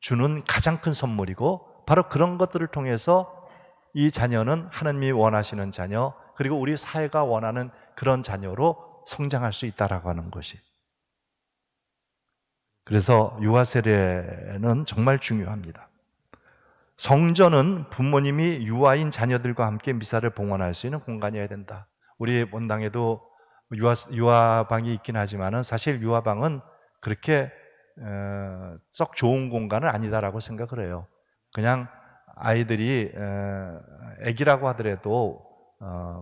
주는 가장 큰 선물이고, 바로 그런 것들을 통해서 이 자녀는 하느님이 원하시는 자녀, 그리고 우리 사회가 원하는 그런 자녀로 성장할 수 있다라고 하는 것이. 그래서 유아 세례는 정말 중요합니다. 성전은 부모님이 유아인 자녀들과 함께 미사를 봉헌할 수 있는 공간이어야 된다. 우리 본당에도 유아방이 있긴 하지만은 사실 유아방은 그렇게 썩 좋은 공간은 아니다라고 생각을 해요. 그냥 아이들이 애기라고 하더라도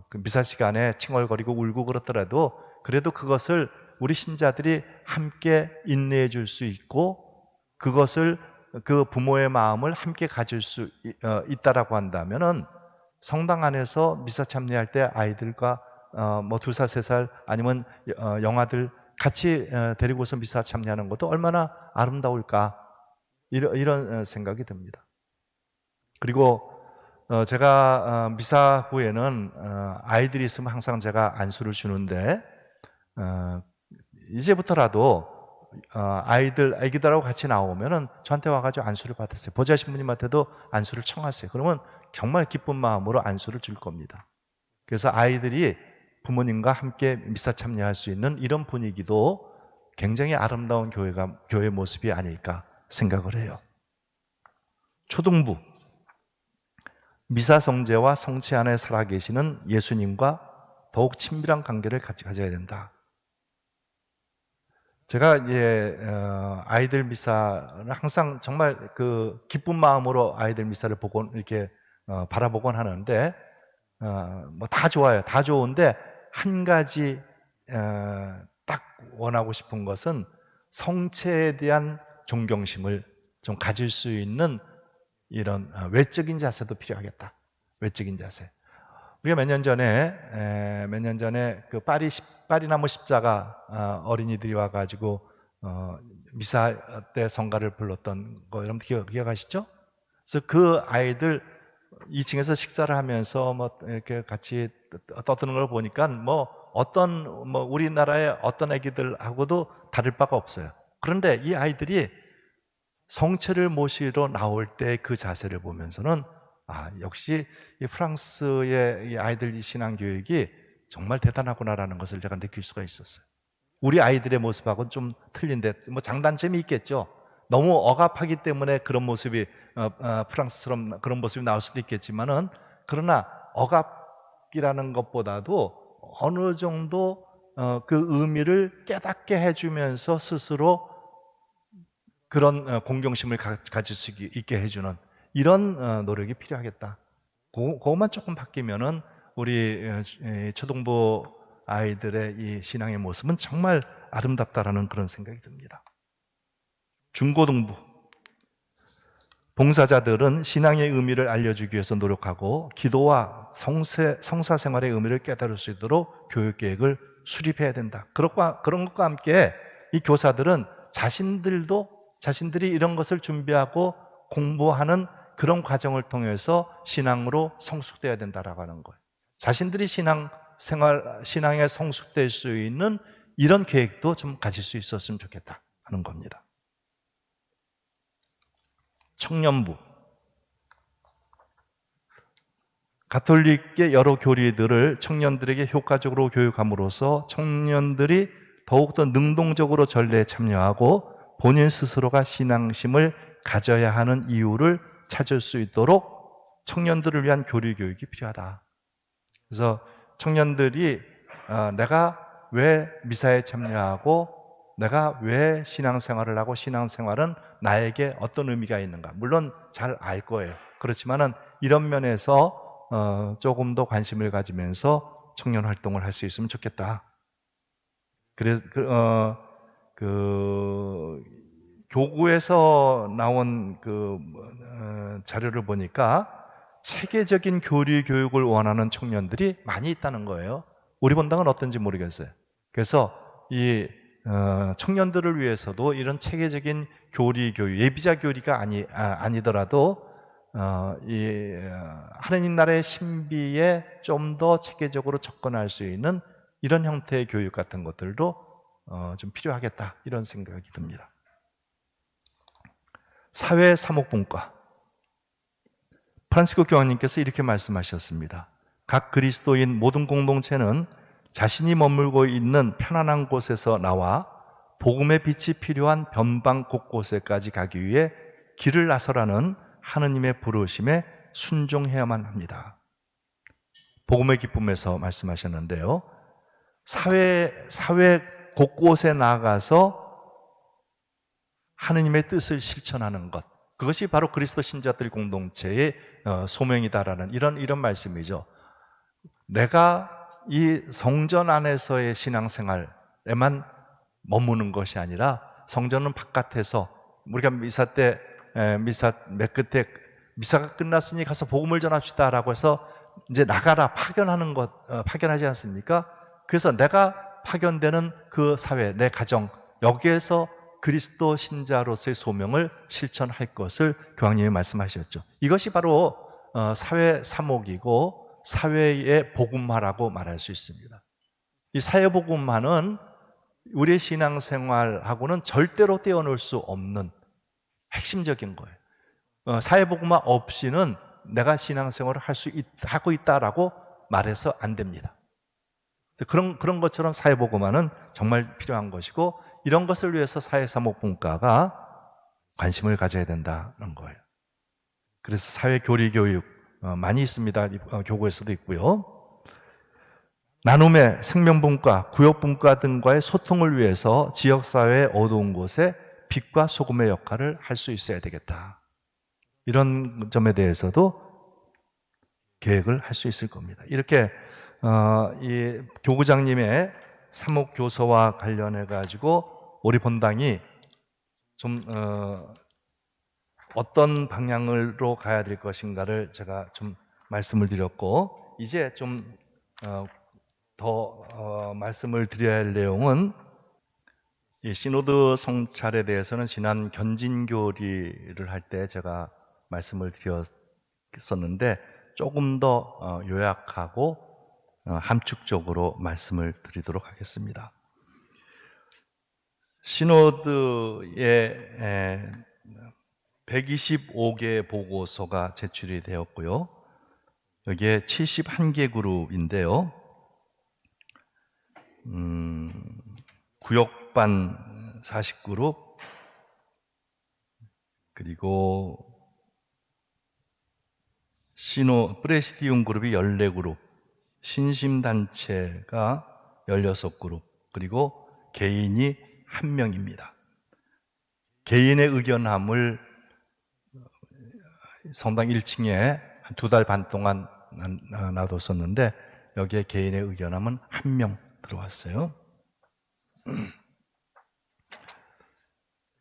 그 미사 시간에 칭얼거리고 울고 그렇더라도 그래도 그것을 우리 신자들이 함께 인내해 줄 수 있고, 그것을 그 부모의 마음을 함께 가질 수 있다라고 한다면은 성당 안에서 미사 참여할 때 아이들과 뭐 2살, 3살 아니면 영아들 같이 데리고서 미사 참여하는 것도 얼마나 아름다울까, 이런 생각이 듭니다. 그리고 제가 미사 후에는 아이들이 있으면 항상 제가 안수를 주는데 이제부터라도 아기들하고 같이 나오면은 저한테 와가지고 안수를 받았어요. 보좌 신부님한테도 안수를 청하세요. 그러면 정말 기쁜 마음으로 안수를 줄 겁니다. 그래서 아이들이 부모님과 함께 미사 참여할 수 있는 이런 분위기도 굉장히 아름다운 교회 모습이 아닐까 생각을 해요. 초등부. 미사 성제와 성체 안에 살아계시는 예수님과 더욱 친밀한 관계를 가져야 된다. 제가 이제 아이들 미사를 항상 정말 그 기쁜 마음으로 아이들 미사를 이렇게 바라보곤 하는데 뭐 다 좋아요. 다 좋은데 한 가지 딱 원하고 싶은 것은 성체에 대한 존경심을 좀 가질 수 있는 이런 외적인 자세도 필요하겠다. 외적인 자세. 우리가 몇 년 전에 그 파리나무 십자가 어린이들이 와가지고 미사 때 성가를 불렀던 거 여러분 기억하시죠? 그래서 그 아이들 2층에서 식사를 하면서 뭐 이렇게 같이 떠드는 걸 보니까 뭐 우리나라의 어떤 아기들하고도 다를 바가 없어요. 그런데 이 아이들이 성체를 모시러 나올 때 그 자세를 보면서는 역시 이 프랑스의 이 아이들 신앙 교육이 정말 대단하구나라는 것을 제가 느낄 수가 있었어요. 우리 아이들의 모습하고는 좀 틀린데 뭐 장단점이 있겠죠. 너무 억압하기 때문에 그런 모습이 프랑스처럼 그런 모습이 나올 수도 있겠지만은, 그러나 억압이라는 것보다도 어느 정도 그 의미를 깨닫게 해주면서 스스로 그런 공경심을 가질 수 있게 해주는 이런 노력이 필요하겠다. 그것만 조금 바뀌면은 우리 초등부 아이들의 이 신앙의 모습은 정말 아름답다라는 그런 생각이 듭니다. 중고등부 봉사자들은 신앙의 의미를 알려주기 위해서 노력하고 기도와 성사 생활의 의미를 깨달을 수 있도록 교육 계획을 수립해야 된다. 그런 것과 함께 이 교사들은 자신들이 이런 것을 준비하고 공부하는 그런 과정을 통해서 신앙으로 성숙돼야 된다라고 하는 거예요. 자신들이 신앙에 성숙될 수 있는 이런 계획도 좀 가질 수 있었으면 좋겠다 하는 겁니다. 청년부 가톨릭의 여러 교리들을 청년들에게 효과적으로 교육함으로써 청년들이 더욱더 능동적으로 전례에 참여하고 본인 스스로가 신앙심을 가져야 하는 이유를 찾을 수 있도록 청년들을 위한 교리 교육이 필요하다. 그래서 청년들이 내가 왜 미사에 참여하고 내가 왜 신앙생활을 하고 신앙생활은 나에게 어떤 의미가 있는가, 물론 잘 알 거예요. 그렇지만은 이런 면에서 조금 더 관심을 가지면서 청년 활동을 할 수 있으면 좋겠다. 그래서 교구에서 나온 자료를 보니까 체계적인 교리 교육을 원하는 청년들이 많이 있다는 거예요. 우리 본당은 어떤지 모르겠어요. 그래서 이 청년들을 위해서도 이런 체계적인 교리 교육, 예비자 교리가 아니더라도 이 하느님 나라의 신비에 좀 더 체계적으로 접근할 수 있는 이런 형태의 교육 같은 것들도 좀 필요하겠다, 이런 생각이 듭니다. 사회 사목분과 프란시스코 교황님께서 이렇게 말씀하셨습니다. 각 그리스도인 모든 공동체는 자신이 머물고 있는 편안한 곳에서 나와 복음의 빛이 필요한 변방 곳곳에까지 가기 위해 길을 나서라는 하느님의 부르심에 순종해야만 합니다. 복음의 기쁨에서 말씀하셨는데요. 사회 곳곳에 나가서 하느님의 뜻을 실천하는 것, 그것이 바로 그리스도 신자들 공동체의 소명이다라는 이런 말씀이죠. 내가 이 성전 안에서의 신앙생활에만 머무는 것이 아니라 성전은 바깥에서, 우리가 미사 맨 끝에 미사가 끝났으니 가서 복음을 전합시다라고 해서 이제 나가라, 파견하지 않습니까? 그래서 내가 파견되는 그 사회, 내 가정, 여기에서 그리스도 신자로서의 소명을 실천할 것을 교황님이 말씀하셨죠. 이것이 바로 사회 사목이고 사회의 복음화라고 말할 수 있습니다. 이 사회 복음화는 우리의 신앙생활하고는 절대로 떼어놓을 수 없는 핵심적인 거예요. 사회 복음화 없이는 내가 신앙생활을 하고 있다라고 말해서 안 됩니다. 그런 것처럼 사회 복음화는 정말 필요한 것이고, 이런 것을 위해서 사회사목분과가 관심을 가져야 된다는 거예요. 그래서 사회교리 교육 많이 있습니다. 교구에서도 있고요. 나눔의 생명분과, 구역분과 등과의 소통을 위해서 지역사회의 어두운 곳에 빛과 소금의 역할을 할 수 있어야 되겠다. 이런 점에 대해서도 계획을 할 수 있을 겁니다. 이렇게 이 교구장님의 사목교서와 관련해 가지고 우리 본당이 좀 어떤 방향으로 가야 될 것인가를 제가 좀 말씀을 드렸고, 이제 좀 더 말씀을 드려야 할 내용은, 이 시노드 성찰에 대해서는 지난 견진교리를 할 때 제가 말씀을 드렸었는데, 조금 더 요약하고 함축적으로 말씀을 드리도록 하겠습니다. 시노드에 125개 보고서가 제출이 되었고요. 여기에 71개 그룹인데요. 구역반 40그룹, 그리고 프레시디움 그룹이 14그룹, 신심단체가 16그룹, 그리고 개인이 한 명입니다. 개인의 의견함을 성당 1층에 한 2달 반 동안 놔뒀었는데 여기에 개인의 의견함은 한 명 들어왔어요.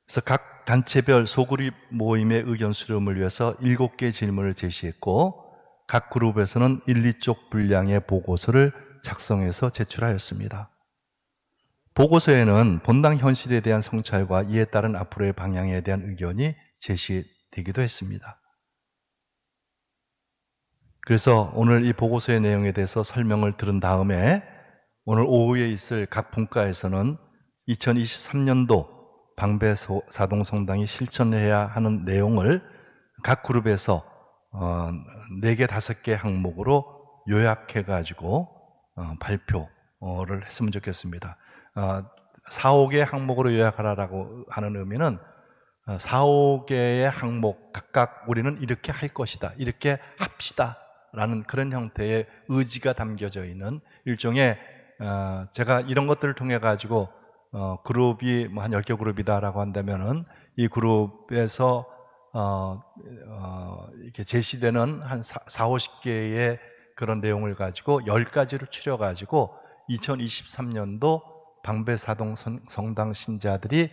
그래서 각 단체별 소그룹 모임의 의견 수렴을 위해서 7개의 질문을 제시했고 각 그룹에서는 1, 2쪽 분량의 보고서를 작성해서 제출하였습니다. 보고서에는 본당 현실에 대한 성찰과 이에 따른 앞으로의 방향에 대한 의견이 제시되기도 했습니다. 그래서 오늘 이 보고서의 내용에 대해서 설명을 들은 다음에 오늘 오후에 있을 각 분과에서는 2023년도 방배 사동성당이 실천해야 하는 내용을 각 그룹에서 4개, 5개 항목으로 요약해가지고 발표를 했으면 좋겠습니다. 4, 5개 항목으로 요약하라고 하는 의미는 4, 5개의 항목 각각 우리는 이렇게 할 것이다, 이렇게 합시다 라는 그런 형태의 의지가 담겨져 있는 일종의 제가 이런 것들을 통해 가지고 그룹이 뭐 한 10개 그룹이다라고 한다면은 이 그룹에서 이렇게 제시되는 한 4, 50개의 그런 내용을 가지고 10가지를 추려 가지고 2023년도 방배사동 성당 신자들이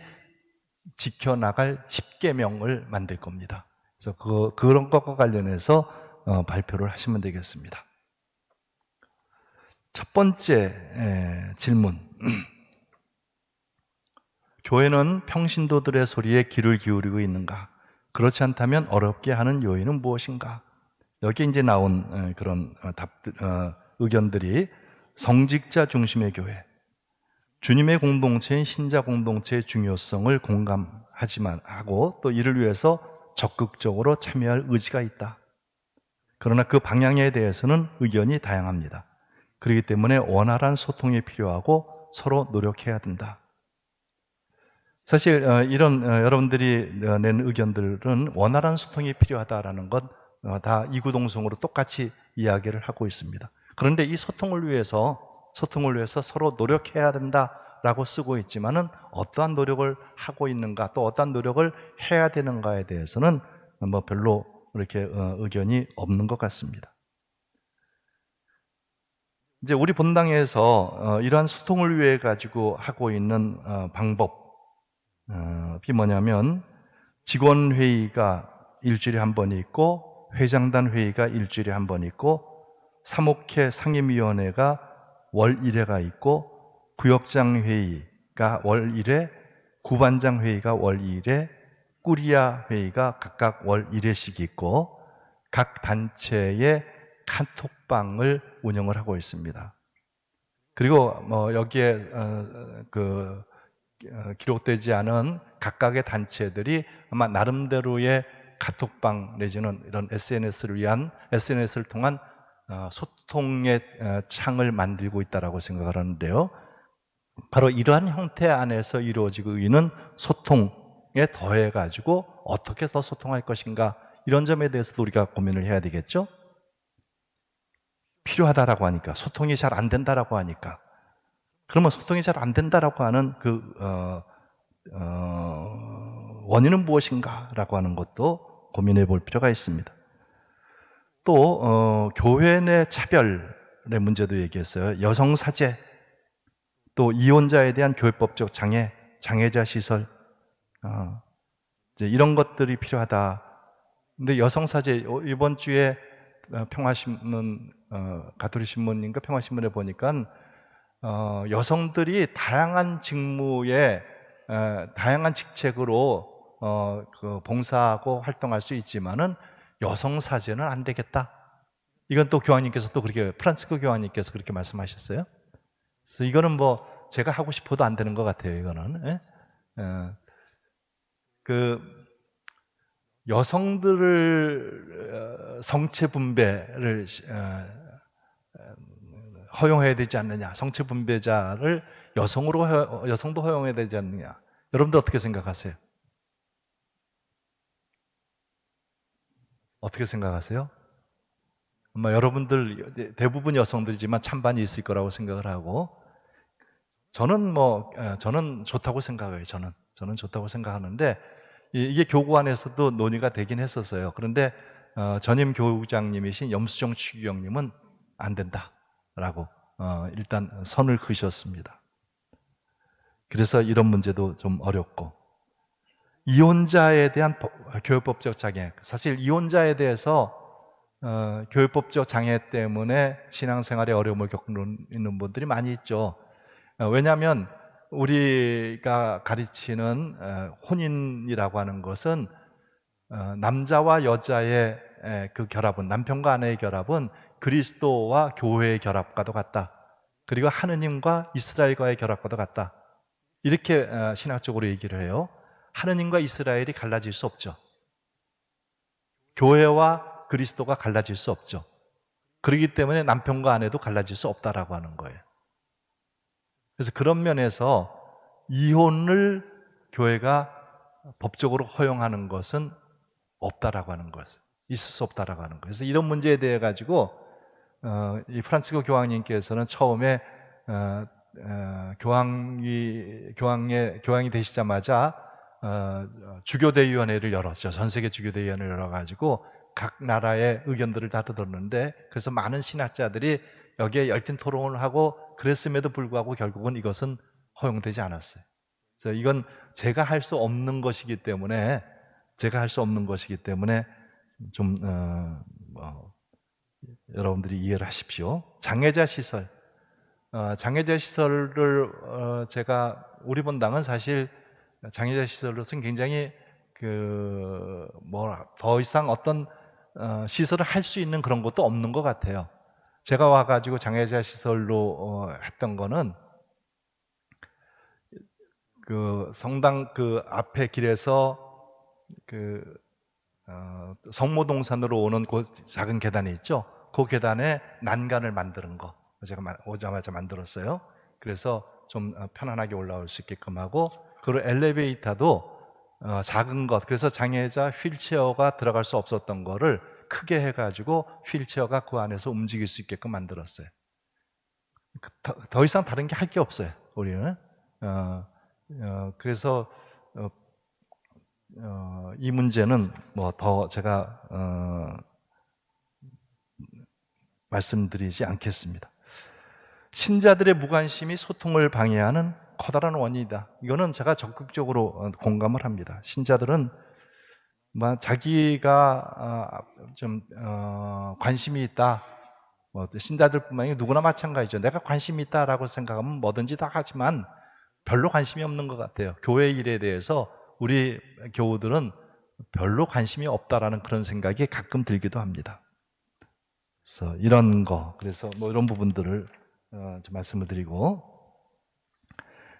지켜나갈 10계명을 만들 겁니다. 그래서 그런 것과 관련해서 발표를 하시면 되겠습니다. 첫 번째 질문. 교회는 평신도들의 소리에 귀를 기울이고 있는가? 그렇지 않다면 어렵게 하는 요인은 무엇인가? 여기 이제 나온 그런 의견들이 성직자 중심의 교회, 주님의 공동체인 신자 공동체의 중요성을 공감하지만 하고 또 이를 위해서 적극적으로 참여할 의지가 있다. 그러나 그 방향에 대해서는 의견이 다양합니다. 그렇기 때문에 원활한 소통이 필요하고 서로 노력해야 된다. 사실 이런 여러분들이 낸 의견들은 원활한 소통이 필요하다라는 것 다 이구동성으로 똑같이 이야기를 하고 있습니다. 그런데 이 소통을 위해서 서로 노력해야 된다라고 쓰고 있지만은 어떠한 노력을 하고 있는가, 또 어떠한 노력을 해야 되는가에 대해서는 뭐 별로 이렇게 의견이 없는 것 같습니다. 이제 우리 본당에서 이러한 소통을 위해 가지고 하고 있는 방법이 뭐냐면 직원 회의가 일주일에 한 번 있고 회장단 회의가 일주일에 한 번 있고 사목회 상임위원회가 월 1회가 있고 구역장 회의가 월 1회, 구반장 회의가 월 2회, 꾸리아 회의가 각각 월 1회씩 있고 각 단체의 카톡방을 운영을 하고 있습니다. 그리고 뭐 여기에 기록되지 않은 각각의 단체들이 아마 나름대로의 카톡방 내지는 이런 SNS를 통한 소통의 창을 만들고 있다라고 생각을 하는데요. 바로 이러한 형태 안에서 이루어지고 있는 소통에 더해 가지고 어떻게 더 소통할 것인가, 이런 점에 대해서도 우리가 고민을 해야 되겠죠. 필요하다라고 하니까, 소통이 잘 안 된다라고 하니까, 그러면 소통이 잘 안 된다라고 하는 원인은 무엇인가라고 하는 것도 고민해 볼 필요가 있습니다. 또 교회 내 차별의 문제도 얘기했어요. 여성 사제, 또 이혼자에 대한 교회법적 장애자 시설, 이제 이런 것들이 필요하다. 근데 여성 사제, 이번 주에 평화신문, 가톨릭 신문인가 평화신문에 보니까 여성들이 다양한 직무에 다양한 직책으로 봉사하고 활동할 수 있지만은 여성 사제는 안 되겠다. 이건 또 교황님께서 또 그렇게, 프란치스코 교황님께서 그렇게 말씀하셨어요. 그래서 이거는 뭐 제가 하고 싶어도 안 되는 것 같아요. 이거는 여성들을 성체 분배를 허용해야 되지 않느냐, 성체 분배자를 여성도 허용해야 되지 않느냐, 여러분들 어떻게 생각하세요? 어떻게 생각하세요? 아마 여러분들 대부분 여성들이지만 찬반이 있을 거라고 생각을 하고, 저는 좋다고 생각해요. 저는 좋다고 생각하는데 이게 교구 안에서도 논의가 되긴 했었어요. 그런데 전임 교육장님이신 염수정 추기경님은 안 된다라고 일단 선을 그으셨습니다. 그래서 이런 문제도 좀 어렵고, 이혼자에 대한 교육법적 장애, 사실 이혼자에 대해서 교육법적 장애 때문에 신앙생활에 어려움을 겪는 분들이 많이 있죠. 왜냐하면 우리가 가르치는 혼인이라고 하는 것은 남자와 여자의 그 결합은, 남편과 아내의 결합은 그리스도와 교회의 결합과도 같다. 그리고 하느님과 이스라엘과의 결합과도 같다. 이렇게 신학적으로 얘기를 해요. 하느님과 이스라엘이 갈라질 수 없죠. 교회와 그리스도가 갈라질 수 없죠. 그렇기 때문에 남편과 아내도 갈라질 수 없다라고 하는 거예요. 그래서 그런 면에서 이혼을 교회가 법적으로 허용하는 것은 없다라고 하는 것을, 있을 수 없다라고 하는 거예요. 그래서 이런 문제에 대해 가지고 이 프란치스코 교황님께서는 처음에 교황이 되시자마자 주교대위원회를 열었죠. 전 세계 주교대위원회를 열어가지고 각 나라의 의견들을 다 들었는데, 그래서 많은 신학자들이 여기에 열띤 토론을 하고 그랬음에도 불구하고 결국은 이것은 허용되지 않았어요. 그래서 이건 제가 할 수 없는 것이기 때문에 좀 여러분들이 이해를 하십시오. 장애자 시설을 우리 본당은 사실 장애자 시설로서는 굉장히 더 이상 어떤 시설을 할 수 있는 그런 것도 없는 것 같아요. 제가 와가지고 장애자 시설로 했던 거는 그 성당 그 앞에 길에서 성모동산으로 오는 그 작은 계단이 있죠. 그 계단에 난간을 만드는 거 제가 오자마자 만들었어요. 그래서 좀 편안하게 올라올 수 있게끔 하고, 그리고 엘리베이터도 작은 것, 그래서 장애자 휠체어가 들어갈 수 없었던 거를 크게 해가지고 휠체어가 그 안에서 움직일 수 있게끔 만들었어요. 더 이상 다른 게 할 게 없어요, 우리는. 그래서 이 문제는 더 제가 말씀드리지 않겠습니다. 신자들의 무관심이 소통을 방해하는 커다란 원인이다. 이거는 제가 적극적으로 공감을 합니다. 신자들은 자기가 좀 관심이 있다. 신자들뿐만 아니라 누구나 마찬가지죠. 내가 관심이 있다라고 생각하면 뭐든지 다 하지만 별로 관심이 없는 것 같아요. 교회 일에 대해서 우리 교우들은 별로 관심이 없다라는 그런 생각이 가끔 들기도 합니다. 그래서 그래서 이런 부분들을 좀 말씀을 드리고,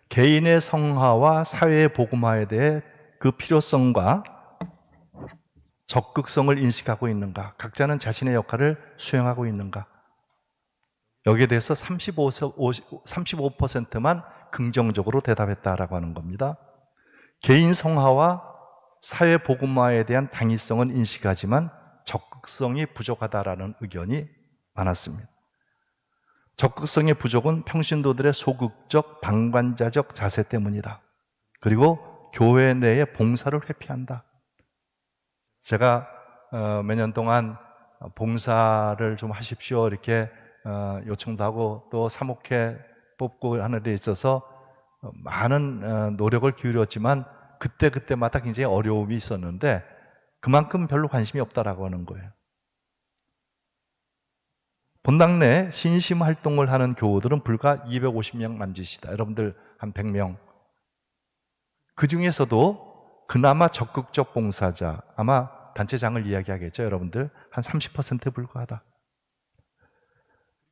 개인의 성화와 사회의 복음화에 대해 그 필요성과 적극성을 인식하고 있는가, 각자는 자신의 역할을 수행하고 있는가, 여기에 대해서 35%만 긍정적으로 대답했다라고 하는 겁니다. 개인 성화와 사회 복음화에 대한 당위성은 인식하지만 적극성이 부족하다라는 의견이 많았습니다. 적극성의 부족은 평신도들의 소극적, 방관자적 자세 때문이다. 그리고 교회 내의 봉사를 회피한다. 제가 몇 년 동안 봉사를 좀 하십시오 이렇게 요청도 하고 또 사목회 뽑고 하는 데 있어서 많은 노력을 기울였지만 그때마다 굉장히 어려움이 있었는데 그만큼 별로 관심이 없다라고 하는 거예요. 본당 내 신심 활동을 하는 교우들은 불과 250명 만지시다. 여러분들 한 100명. 그 중에서도 그나마 적극적 봉사자, 아마 단체장을 이야기하겠죠. 여러분들 한 30%에 불과하다.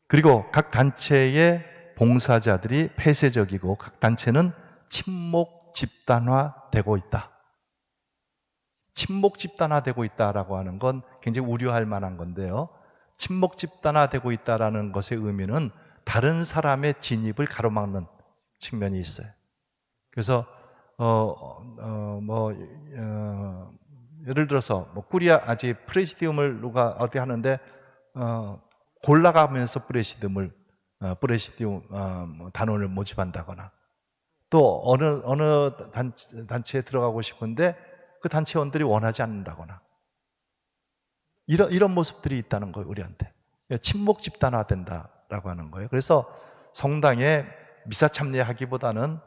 그리고 각 단체의 봉사자들이 폐쇄적이고 각 단체는 친목 집단화되고 있다. 친목 집단화되고 있다라고 하는 건 굉장히 우려할 만한 건데요. 친목 집단화되고 있다라는 것의 의미는 다른 사람의 진입을 가로막는 측면이 있어요. 그래서 예를 들어서 꾸리아 프레시디움을 누가 어디 하는데 골라가면서 프레시디움을 프레시디움 단원을 모집한다거나, 또 어느 단체에 들어가고 싶은데 그 단체원들이 원하지 않는다거나, 이런 모습들이 있다는 거예요. 우리한테 친목 집단화된다라고 하는 거예요. 그래서 성당에 미사 참여하기보다는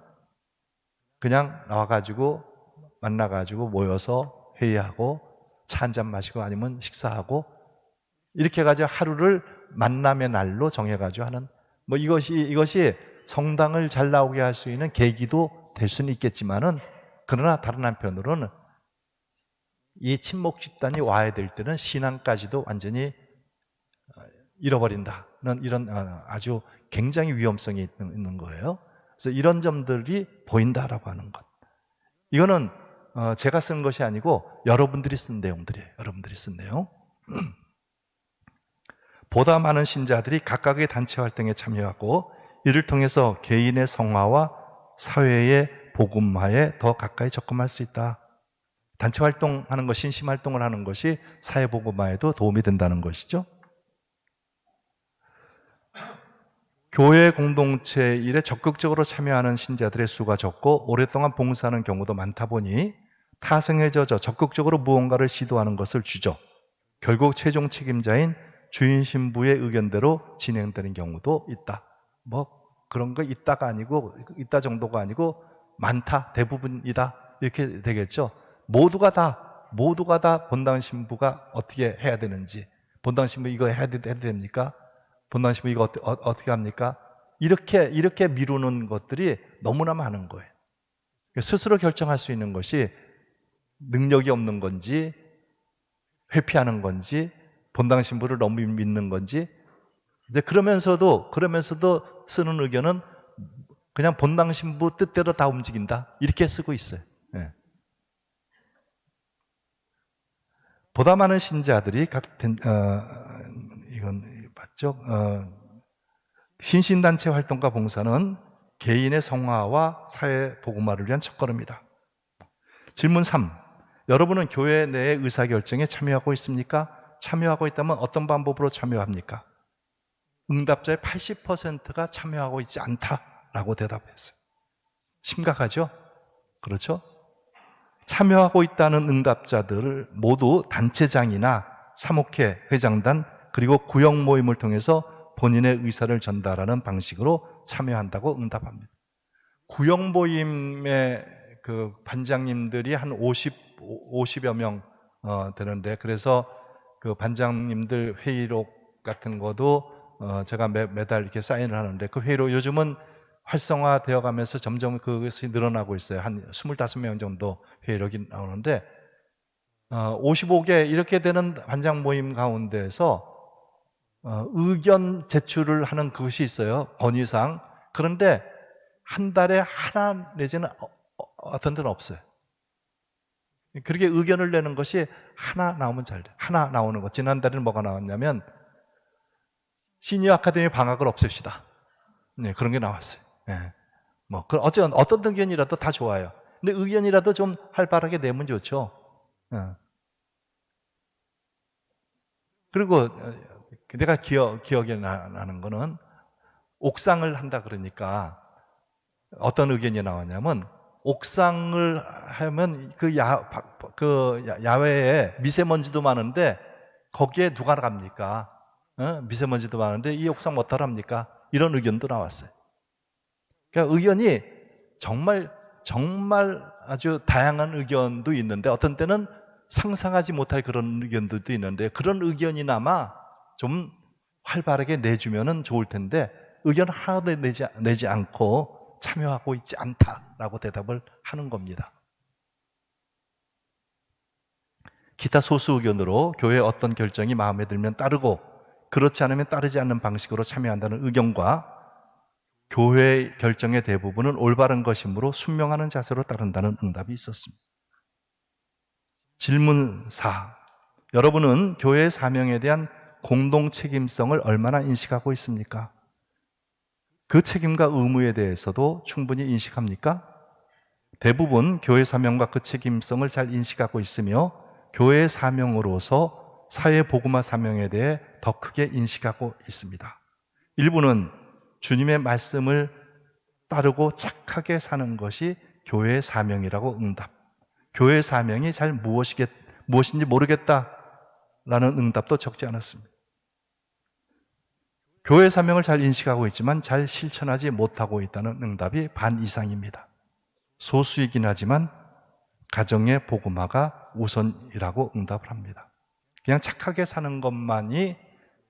그냥 나와가지고 만나가지고 모여서 회의하고 차 한잔 마시고 아니면 식사하고 이렇게 해가지고 하루를 만남의 날로 정해가지고 하는, 이것이 성당을 잘 나오게 할 수 있는 계기도 될 수는 있겠지만은, 그러나 다른 한편으로는 이 친목 집단이 와야 될 때는 신앙까지도 완전히 잃어버린다는 이런 아주 굉장히 위험성이 있는 거예요. 그래서 이런 점들이 보인다라고 하는 것. 이거는 제가 쓴 것이 아니고 여러분들이 쓴 내용들이에요. 여러분들이 쓴 내용. 보다 많은 신자들이 각각의 단체 활동에 참여하고 이를 통해서 개인의 성화와 사회의 복음화에 더 가까이 접근할 수 있다. 단체 활동하는 것, 신심 활동을 하는 것이 사회 복음화에도 도움이 된다는 것이죠. 교회 공동체 일에 적극적으로 참여하는 신자들의 수가 적고 오랫동안 봉사하는 경우도 많다 보니 타성에 젖어 적극적으로 무언가를 시도하는 것을 주죠. 결국 최종 책임자인 주인 신부의 의견대로 진행되는 경우도 있다. 그런 거 있다가 아니고, 있다 정도가 아니고 많다, 대부분이다 이렇게 되겠죠. 모두가 다 본당 신부가 어떻게 해야 되는지, 본당 신부 이거 해도 됩니까? 본당 신부 이거 어떻게 합니까? 이렇게 미루는 것들이 너무나 많은 거예요. 스스로 결정할 수 있는 것이 능력이 없는 건지, 회피하는 건지, 본당 신부를 너무 믿는 건지. 근데 그러면서도 쓰는 의견은 그냥 본당 신부 뜻대로 다 움직인다, 이렇게 쓰고 있어요. 네. 보다 많은 신자들이 이건 맞죠? 신신단체 활동과 봉사는 개인의 성화와 사회 복음화를 위한 첫걸음이다. 질문 3. 여러분은 교회 내의 의사결정에 참여하고 있습니까? 참여하고 있다면 어떤 방법으로 참여합니까? 응답자의 80%가 참여하고 있지 않다라고 대답했어요. 심각하죠? 그렇죠? 참여하고 있다는 응답자들을 모두 단체장이나 사목회, 회장단, 그리고 구역 모임을 통해서 본인의 의사를 전달하는 방식으로 참여한다고 응답합니다. 구역 모임의 그 반장님들이 한 50여 명 되는데, 그래서 그 반장님들 회의록 같은 것도 제가 매달 이렇게 사인을 하는데, 그 회의록 요즘은 활성화되어 가면서 점점 그것이 늘어나고 있어요. 한 25명 정도 회의록이 나오는데 55개 이렇게 되는 반장 모임 가운데에서 의견 제출을 하는 그것이 있어요. 건의사항. 그런데 한 달에 하나 내지는 어떤 데는 없어요. 그렇게 의견을 내는 것이 하나 나오면 잘 돼요. 하나 나오는 것. 지난달에는 뭐가 나왔냐면 시니어 아카데미 방학을 없앱시다. 네, 그런 게 나왔어요. 네. 어떤 의견이라도 다 좋아요. 근데 의견이라도 좀 활발하게 내면 좋죠. 네. 그리고 내가 기억에 나는 거는 옥상을 한다 그러니까 어떤 의견이 나왔냐면, 옥상을 하면 그 야외에 미세먼지도 많은데 거기에 누가 갑니까? 미세먼지도 많은데 이 옥상 어떡 합니까? 이런 의견도 나왔어요. 그러니까 의견이 정말 아주 다양한 의견도 있는데, 어떤 때는 상상하지 못할 그런 의견들도 있는데, 그런 의견이나마 좀 활발하게 내주면 좋을 텐데 의견 하나도 내지 않고 참여하고 있지 않다라고 대답을 하는 겁니다. 기타 소수 의견으로 교회의 어떤 결정이 마음에 들면 따르고 그렇지 않으면 따르지 않는 방식으로 참여한다는 의견과 교회의 결정의 대부분은 올바른 것이므로 순명하는 자세로 따른다는 응답이 있었습니다. 질문 4. 여러분은 교회의 사명에 대한 공동 책임성을 얼마나 인식하고 있습니까? 그 책임과 의무에 대해서도 충분히 인식합니까? 대부분 교회 사명과 그 책임성을 잘 인식하고 있으며 교회의 사명으로서 사회 복음화 사명에 대해 더 크게 인식하고 있습니다. 일부는 주님의 말씀을 따르고 착하게 사는 것이 교회의 사명이라고 응답. 교회의 사명이 잘 무엇인지 모르겠다라는 응답도 적지 않았습니다. 교회의 사명을 잘 인식하고 있지만 잘 실천하지 못하고 있다는 응답이 반 이상입니다. 소수이긴 하지만 가정의 복음화가 우선이라고 응답을 합니다. 그냥 착하게 사는 것만이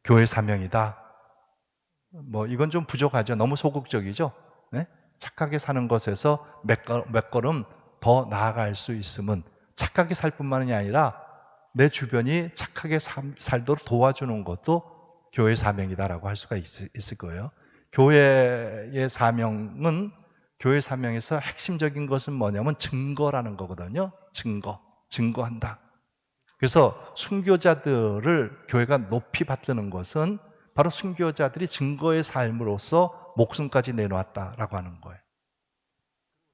교회 사명이다. 이건 좀 부족하죠. 너무 소극적이죠. 네? 착하게 사는 것에서 몇 걸음 더 나아갈 수 있으면 착하게 살 뿐만이 아니라 내 주변이 착하게 살도록 도와주는 것도 교회의 사명이다라고 할 수가 있을 거예요. 교회의 사명은 교회 사명에서 핵심적인 것은 뭐냐면 증거라는 거거든요. 증거한다. 그래서 순교자들을 교회가 높이 받드는 것은 바로 순교자들이 증거의 삶으로서 목숨까지 내놓았다라고 하는 거예요.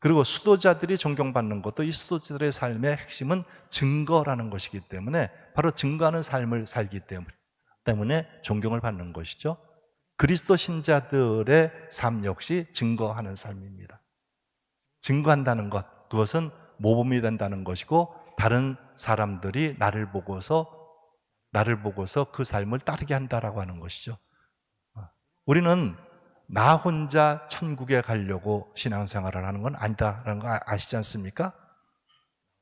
그리고 수도자들이 존경받는 것도 이 수도자들의 삶의 핵심은 증거라는 것이기 때문에 바로 증거하는 삶을 살기 때문에 존경을 받는 것이죠. 그리스도 신자들의 삶 역시 증거하는 삶입니다. 증거한다는 것, 그것은 모범이 된다는 것이고 다른 사람들이 나를 보고서 그 삶을 따르게 한다라고 하는 것이죠. 우리는 나 혼자 천국에 가려고 신앙생활을 하는 건 아니다라는 거 아시지 않습니까?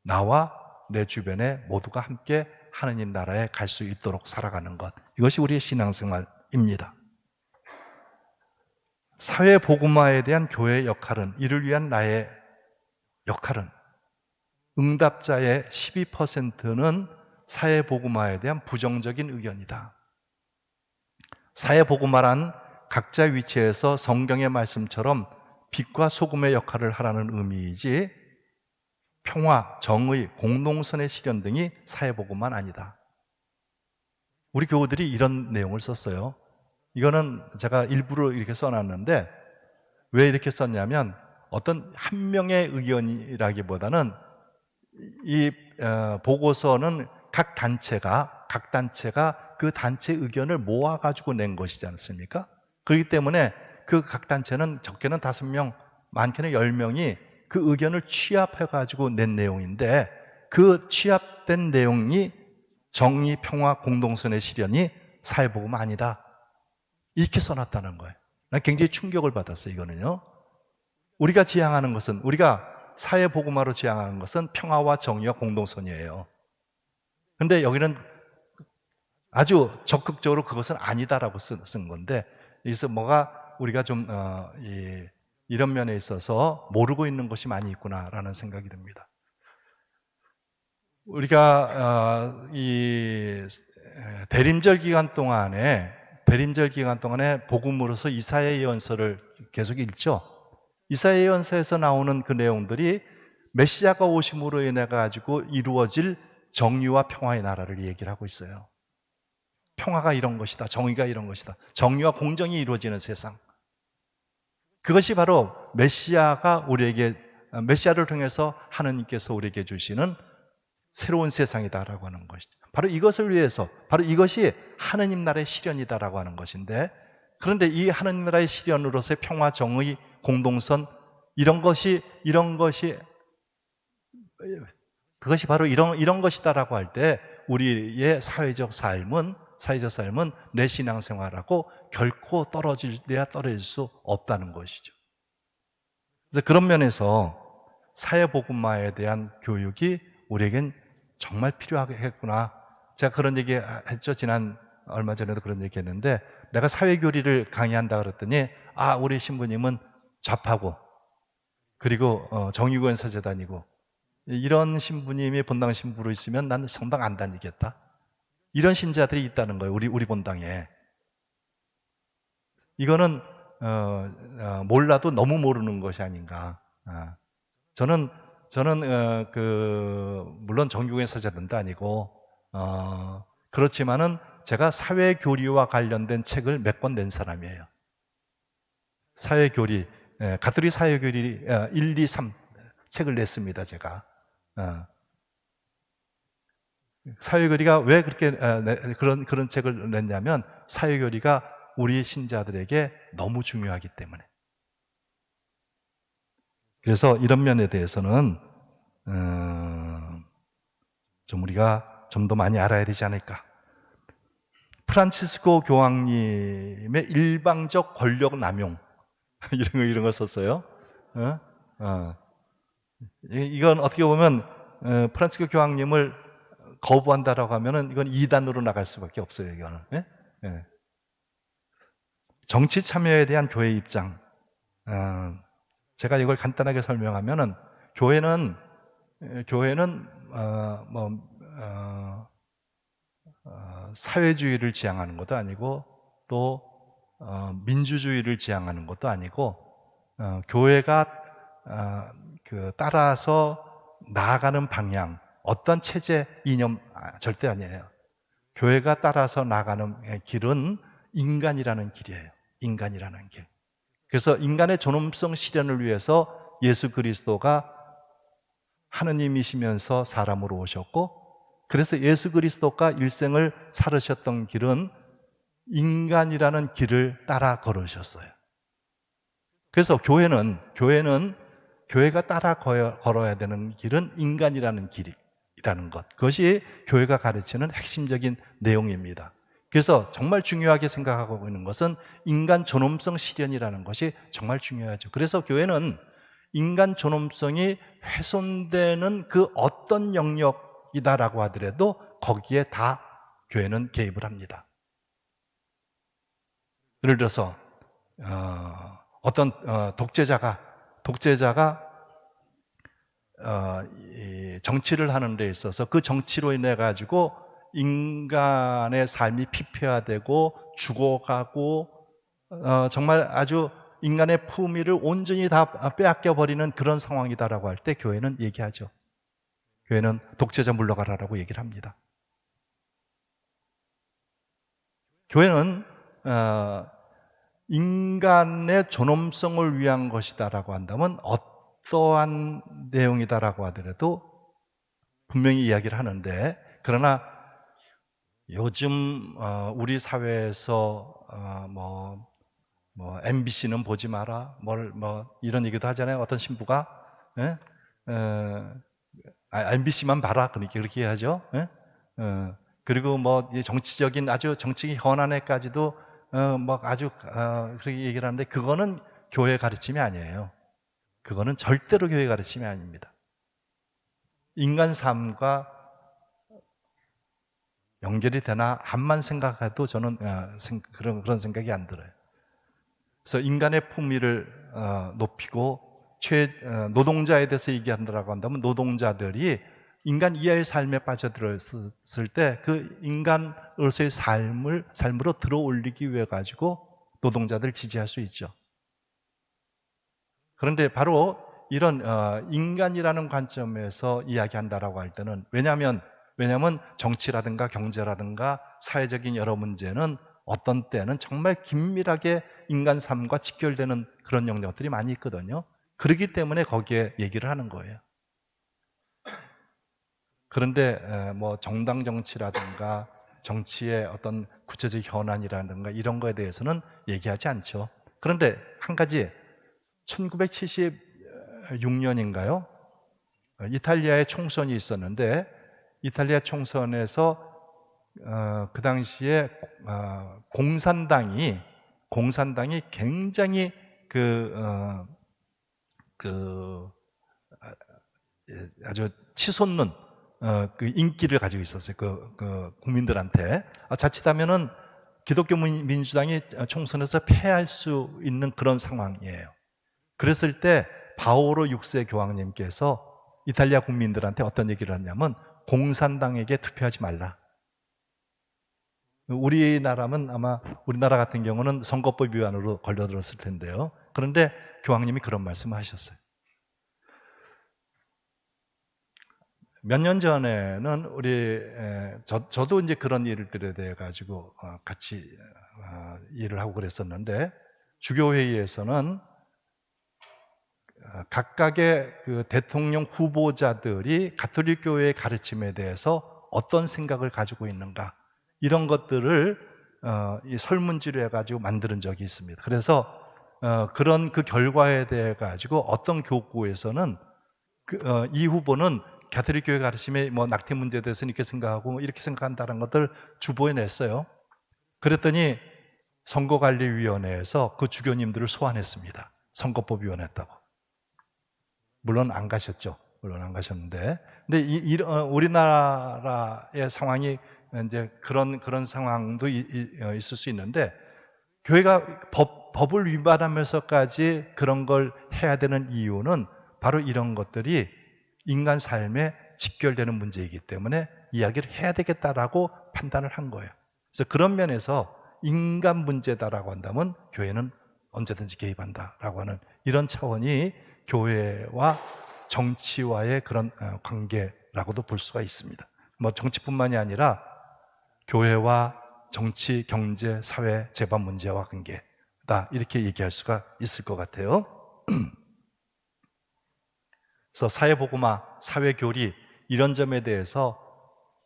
나와 내 주변에 모두가 함께 하느님 나라에 갈 수 있도록 살아가는 것, 이것이 우리의 신앙생활입니다. 사회 복음화에 대한 교회의 역할은, 이를 위한 나의 역할은, 응답자의 12%는 사회 복음화에 대한 부정적인 의견이다. 사회 복음화란 각자 위치에서 성경의 말씀처럼 빛과 소금의 역할을 하라는 의미이지 평화, 정의, 공동선의 실현 등이 사회 복음화는 아니다. 우리 교우들이 이런 내용을 썼어요. 이거는 제가 일부러 이렇게 써놨는데 왜 이렇게 썼냐면 어떤 한 명의 의견이라기보다는 이 보고서는 각 단체가 그 단체 의견을 모아가지고 낸 것이지 않습니까? 그렇기 때문에 그 각 단체는 적게는 5명, 많게는 10명이 그 의견을 취합해가지고 낸 내용인데 그 취합된 내용이 정의, 평화, 공동선의 실현이 사회복음 아니다. 이렇게 써놨다는 거예요. 난 굉장히 충격을 받았어요, 이거는요. 우리가 지향하는 것은, 우리가 사회복음화로 지향하는 것은 평화와 정의와 공동선이에요. 그런데 여기는 아주 적극적으로 그것은 아니다라고 쓴 건데, 여기서 우리가 좀 이런 면에 있어서 모르고 있는 것이 많이 있구나라는 생각이 듭니다. 우리가 이 대림절 기간 동안에 복음으로서 이사야 예언서를 계속 읽죠. 이사야 예언서에서 나오는 그 내용들이 메시아가 오심으로 인해 가지고 이루어질 정의와 평화의 나라를 얘기를 하고 있어요. 평화가 이런 것이다. 정의가 이런 것이다. 정의와 공정이 이루어지는 세상. 그것이 바로 메시아를 통해서 하나님께서 우리에게 주시는 새로운 세상이다라고 하는 것이죠. 바로 이것을 위해서, 바로 이것이 하나님 나라의 실현이다라고 하는 것인데, 그런데 이 하나님 나라의 실현으로서의 평화, 정의, 공동선, 그것이 바로 이런 것이다라고 할 때 우리의 사회적 삶은 내 신앙생활하고 결코 떨어질 수 없다는 것이죠. 그래서 그런 면에서 사회복음화에 대한 교육이 우리에겐 정말 필요하겠구나. 제가 그런 얘기 했죠. 얼마 전에도 그런 얘기 했는데, 내가 사회교리를 강의한다 그랬더니, 우리 신부님은 좌파고, 그리고 정의구현 사제단이고, 이런 신부님이 본당 신부로 있으면 나는 성당 안 다니겠다. 이런 신자들이 있다는 거예요. 우리 본당에. 이거는 몰라도 너무 모르는 것이 아닌가. 저는 물론 정규교회 사제단도 아니고 그렇지만은 제가 사회교리와 관련된 책을 몇 권 낸 사람이에요. 사회교리, 가톨릭 사회교리 1, 2, 3 책을 냈습니다. 제가. 사회교리가 왜 그렇게 그런 책을 냈냐면, 사회교리가 우리 신자들에게 너무 중요하기 때문에. 그래서 이런 면에 대해서는 좀 우리가 좀 더 많이 알아야 되지 않을까. 프란치스코 교황님의 일방적 권력 남용 이런 거 썼어요. 이건 어떻게 보면 프란치스코 교황님을 거부한다라고 하면은 이건 이단으로 나갈 수밖에 없어요. 이거는. 예? 예. 정치 참여에 대한 교회의 입장. 제가 이걸 간단하게 설명하면은 교회는 사회주의를 지향하는 것도 아니고 또 민주주의를 지향하는 것도 아니고 교회가 따라서 나아가는 방향, 어떤 체제 이념 절대 아니에요. 교회가 따라서 나가는 길은 인간이라는 길이에요. 인간이라는 길. 그래서 인간의 존엄성 실현을 위해서 예수 그리스도가 하느님이시면서 사람으로 오셨고, 그래서 예수 그리스도가 일생을 살으셨던 길은 인간이라는 길을 따라 걸으셨어요. 그래서 교회가 따라 걸어야 되는 길은 인간이라는 길이라는 것. 그것이 교회가 가르치는 핵심적인 내용입니다. 그래서 정말 중요하게 생각하고 있는 것은 인간 존엄성 실현이라는 것이 정말 중요하죠. 그래서 교회는 인간 존엄성이 훼손되는 그 어떤 영역이다라고 하더라도 거기에 다 교회는 개입을 합니다. 예를 들어서 어떤 독재자가 정치를 하는 데 있어서 그 정치로 인해 가지고 인간의 삶이 피폐화되고 죽어가고 정말 아주 인간의 품위를 온전히 다 빼앗겨 버리는 그런 상황이다라고 할 때 교회는 얘기하죠. 교회는 독재자 물러가라라고 얘기를 합니다. 교회는 인간의 존엄성을 위한 것이다라고 한다면 어떠한 내용이다라고 하더라도 분명히 이야기를 하는데, 그러나 요즘 우리 사회에서 MBC는 보지 마라, 이런 얘기도 하잖아요. 어떤 신부가 MBC만 봐라 그렇게 하죠. 그리고 정치적인 아주 정치적인 현안에까지도 아주 그렇게 얘기를 하는데, 그거는 교회 가르침이 아니에요. 그거는 절대로 교회 가르침이 아닙니다. 인간 삶과 연결이 되나 한만 생각해도 저는 그런 생각이 안 들어요. 그래서 인간의 품위를 높이고 노동자에 대해서 얘기한다고 한다면 노동자들이 인간 이하의 삶에 빠져들었을 때 그 인간으로서의 삶으로 들어올리기 위해 가지고 노동자들 지지할 수 있죠. 그런데 바로 이런 인간이라는 관점에서 이야기한다라고 할 때는 왜냐하면 정치라든가 경제라든가 사회적인 여러 문제는 어떤 때는 정말 긴밀하게 인간 삶과 직결되는 그런 영역들이 많이 있거든요. 그렇기 때문에 거기에 얘기를 하는 거예요. 그런데 정당 정치라든가 정치의 어떤 구체적 현안이라든가 이런 거에 대해서는 얘기하지 않죠. 그런데 한 가지 1976년인가요? 이탈리아의 총선이 있었는데 이탈리아 총선에서 그 당시에 공산당이 굉장히 아주 치솟는 그 인기를 가지고 있었어요. 그 국민들한테. 자칫하면은 기독교 민주당이 총선에서 패할 수 있는 그런 상황이에요. 그랬을 때 바오로 6세 교황님께서 이탈리아 국민들한테 어떤 얘기를 했냐면 공산당에게 투표하지 말라. 우리나라면 아마 우리나라 같은 경우는 선거법 위반으로 걸려들었을 텐데요. 그런데 교황님이 그런 말씀을 하셨어요. 몇 년 전에는 저도 이제 그런 일들에 대해 가지고 같이 일을 하고 그랬었는데, 주교회의에서는 각각의 그 대통령 후보자들이 가톨릭 교회의 가르침에 대해서 어떤 생각을 가지고 있는가, 이런 것들을 이 설문지로 해가지고 만드는 적이 있습니다. 그래서 그런 그 결과에 대해 가지고 어떤 교구에서는 이 후보는 가톨릭 교회 가르침에 뭐 낙태 문제에 대해서는 이렇게 생각하고 이렇게 생각한다는 것들 주보에 냈어요. 그랬더니 선거관리위원회에서 그 주교님들을 소환했습니다. 선거법 위원했다고. 물론 안 가셨죠. 물론 안 가셨는데, 근데 우리나라의 상황이 이제 그런 상황도 있을 수 있는데, 교회가 법을 위반하면서까지 그런 걸 해야 되는 이유는 바로 이런 것들이 인간 삶에 직결되는 문제이기 때문에 이야기를 해야 되겠다라고 판단을 한 거예요. 그래서 그런 면에서 인간 문제다라고 한다면 교회는 언제든지 개입한다라고 하는 이런 차원이 교회와 정치와의 그런 관계라고도 볼 수가 있습니다. 뭐 정치뿐만이 아니라 교회와 정치, 경제, 사회, 재반 문제와 관계다 이렇게 얘기할 수가 있을 것 같아요. 그래서 사회복음화, 사회교리 이런 점에 대해서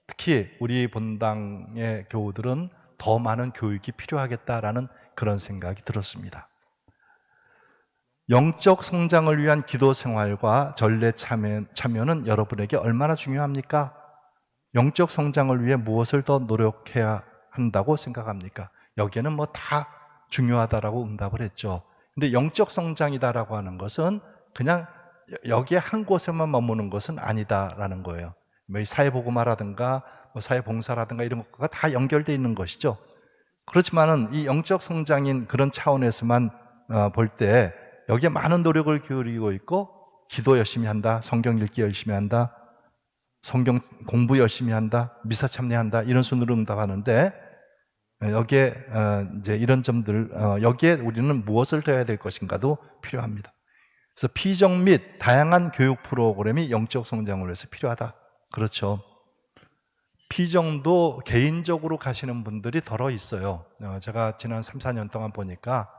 특히 우리 본당의 교우들은 더 많은 교육이 필요하겠다라는 그런 생각이 들었습니다. 영적 성장을 위한 기도 생활과 전례 참여는 여러분에게 얼마나 중요합니까? 영적 성장을 위해 무엇을 더 노력해야 한다고 생각합니까? 여기에는 뭐 다 중요하다라고 응답을 했죠. 근데 영적 성장이다라고 하는 것은 그냥 여기에 한 곳에만 머무는 것은 아니다라는 거예요. 뭐 사회복음화라든가 뭐 사회봉사라든가 이런 것과 다 연결되어 있는 것이죠. 그렇지만은 이 영적 성장인 그런 차원에서만 볼 때 여기에 많은 노력을 기울이고 있고 기도 열심히 한다, 성경 읽기 열심히 한다, 성경 공부 열심히 한다, 미사 참여한다 이런 순으로 응답하는데 여기에 이제 이런 점들 여기에 우리는 무엇을 해야 될 것인가도 필요합니다. 그래서 피정 및 다양한 교육 프로그램이 영적 성장을 위해서 필요하다. 그렇죠. 피정도 개인적으로 가시는 분들이 덜어 있어요. 제가 지난 3, 4년 동안 보니까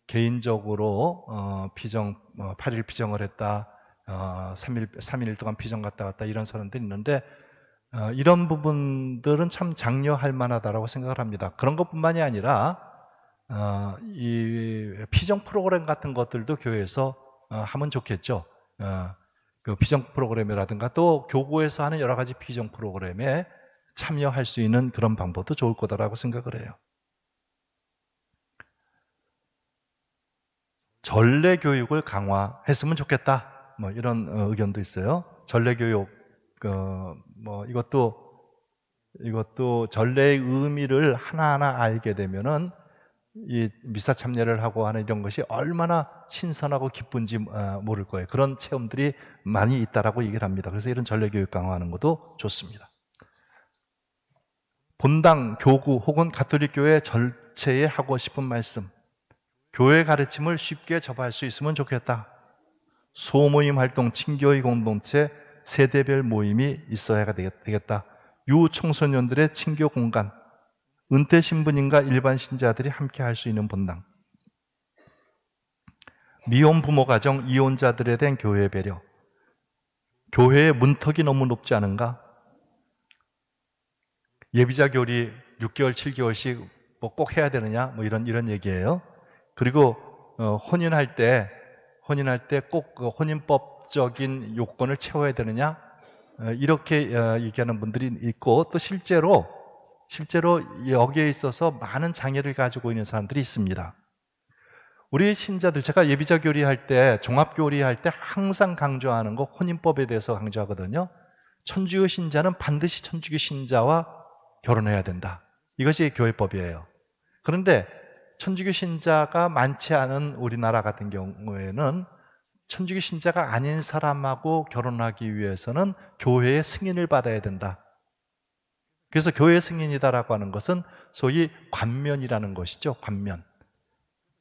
개인적으로 피정 8일 피정을 했다, 3일 동안 피정 갔다 왔다 이런 사람들이 있는데 이런 부분들은 참 장려할 만하다라고 생각을 합니다. 그런 것뿐만이 아니라 이 피정 프로그램 같은 것들도 교회에서 하면 좋겠죠. 그 피정 프로그램이라든가 또 교구에서 하는 여러 가지 피정 프로그램에 참여할 수 있는 그런 방법도 좋을 거다라고 생각을 해요. 전례 교육을 강화했으면 좋겠다. 뭐 이런 의견도 있어요. 전례 교육, 뭐 이것도 전례의 의미를 하나하나 알게 되면은 이 미사 참여를 하고 하는 이런 것이 얼마나 신선하고 기쁜지 모를 거예요. 그런 체험들이 많이 있다라고 얘기를 합니다. 그래서 이런 전례 교육 강화하는 것도 좋습니다. 본당, 교구 혹은 가톨릭 교회 전체에 하고 싶은 말씀. 교회 가르침을 쉽게 접할 수 있으면 좋겠다. 소모임 활동, 친교의 공동체, 세대별 모임이 있어야 되겠다. 유청소년들의 친교 공간, 은퇴 신부님과 일반 신자들이 함께 할 수 있는 본당. 미혼 부모 가정, 이혼자들에 대한 교회 배려. 교회의 문턱이 너무 높지 않은가? 예비자 교리 6개월, 7개월씩 뭐 꼭 해야 되느냐? 뭐 이런 얘기예요. 그리고 혼인할 때 꼭 그 혼인법적인 요건을 채워야 되느냐? 이렇게 얘기하는 분들이 있고 또 실제로 여기에 있어서 많은 장애를 가지고 있는 사람들이 있습니다. 우리 신자들, 제가 예비자 교리할 때, 종합 교리할 때 항상 강조하는 거 혼인법에 대해서 강조하거든요. 천주교 신자는 반드시 천주교 신자와 결혼해야 된다. 이것이 교회법이에요. 그런데 천주교 신자가 많지 않은 우리나라 같은 경우에는 천주교 신자가 아닌 사람하고 결혼하기 위해서는 교회의 승인을 받아야 된다. 그래서 교회 승인이다라고 하는 것은 소위 관면이라는 것이죠. 관면.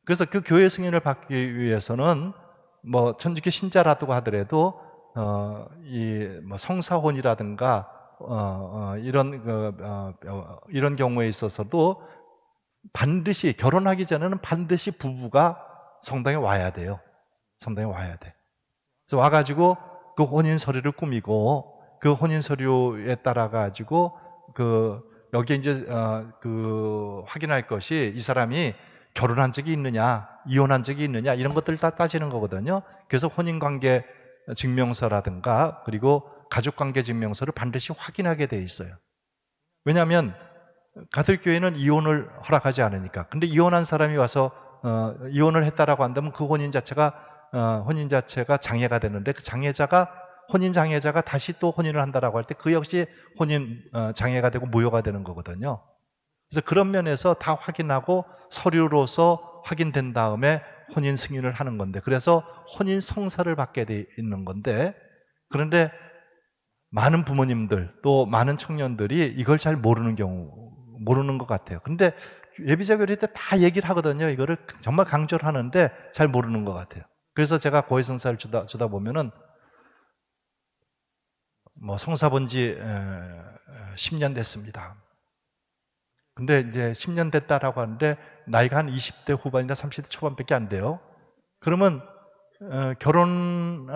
그래서 그 교회 승인을 받기 위해서는 뭐 천주교 신자라고 하더라도 뭐 성사혼이라든가 이런 경우에 있어서도 반드시 결혼하기 전에는 반드시 부부가 성당에 와야 돼요. 성당에 와야 돼. 그래서 와가지고 그 혼인 서류를 꾸미고 그 혼인 서류에 따라 가지고 그 여기에 이제 확인할 것이 이 사람이 결혼한 적이 있느냐, 이혼한 적이 있느냐 이런 것들 다 따지는 거거든요. 그래서 혼인관계 증명서라든가 그리고 가족관계 증명서를 반드시 확인하게 돼 있어요. 왜냐하면 가톨교회는 이혼을 허락하지 않으니까. 근데 이혼한 사람이 와서 이혼을 했다라고 한다면 그 혼인 자체가 장애가 되는데 그 혼인 장애자가 다시 또 혼인을 한다라고 할 때 그 역시 혼인 장애가 되고 무효가 되는 거거든요. 그래서 그런 면에서 다 확인하고 서류로서 확인된 다음에 혼인 승인을 하는 건데, 그래서 혼인 성사를 받게 돼 있는 건데, 그런데 많은 부모님들 또 많은 청년들이 이걸 잘 모르는 것 같아요. 근데 예비자 교리 때 다 얘기를 하거든요. 이거를 정말 강조를 하는데 잘 모르는 것 같아요. 그래서 제가 고해성사를 주다 보면은 성사 본 지 10년 됐습니다. 근데 이제 10년 됐다라고 하는데 나이가 한 20대 후반이나 30대 초반밖에 안 돼요. 그러면 결혼을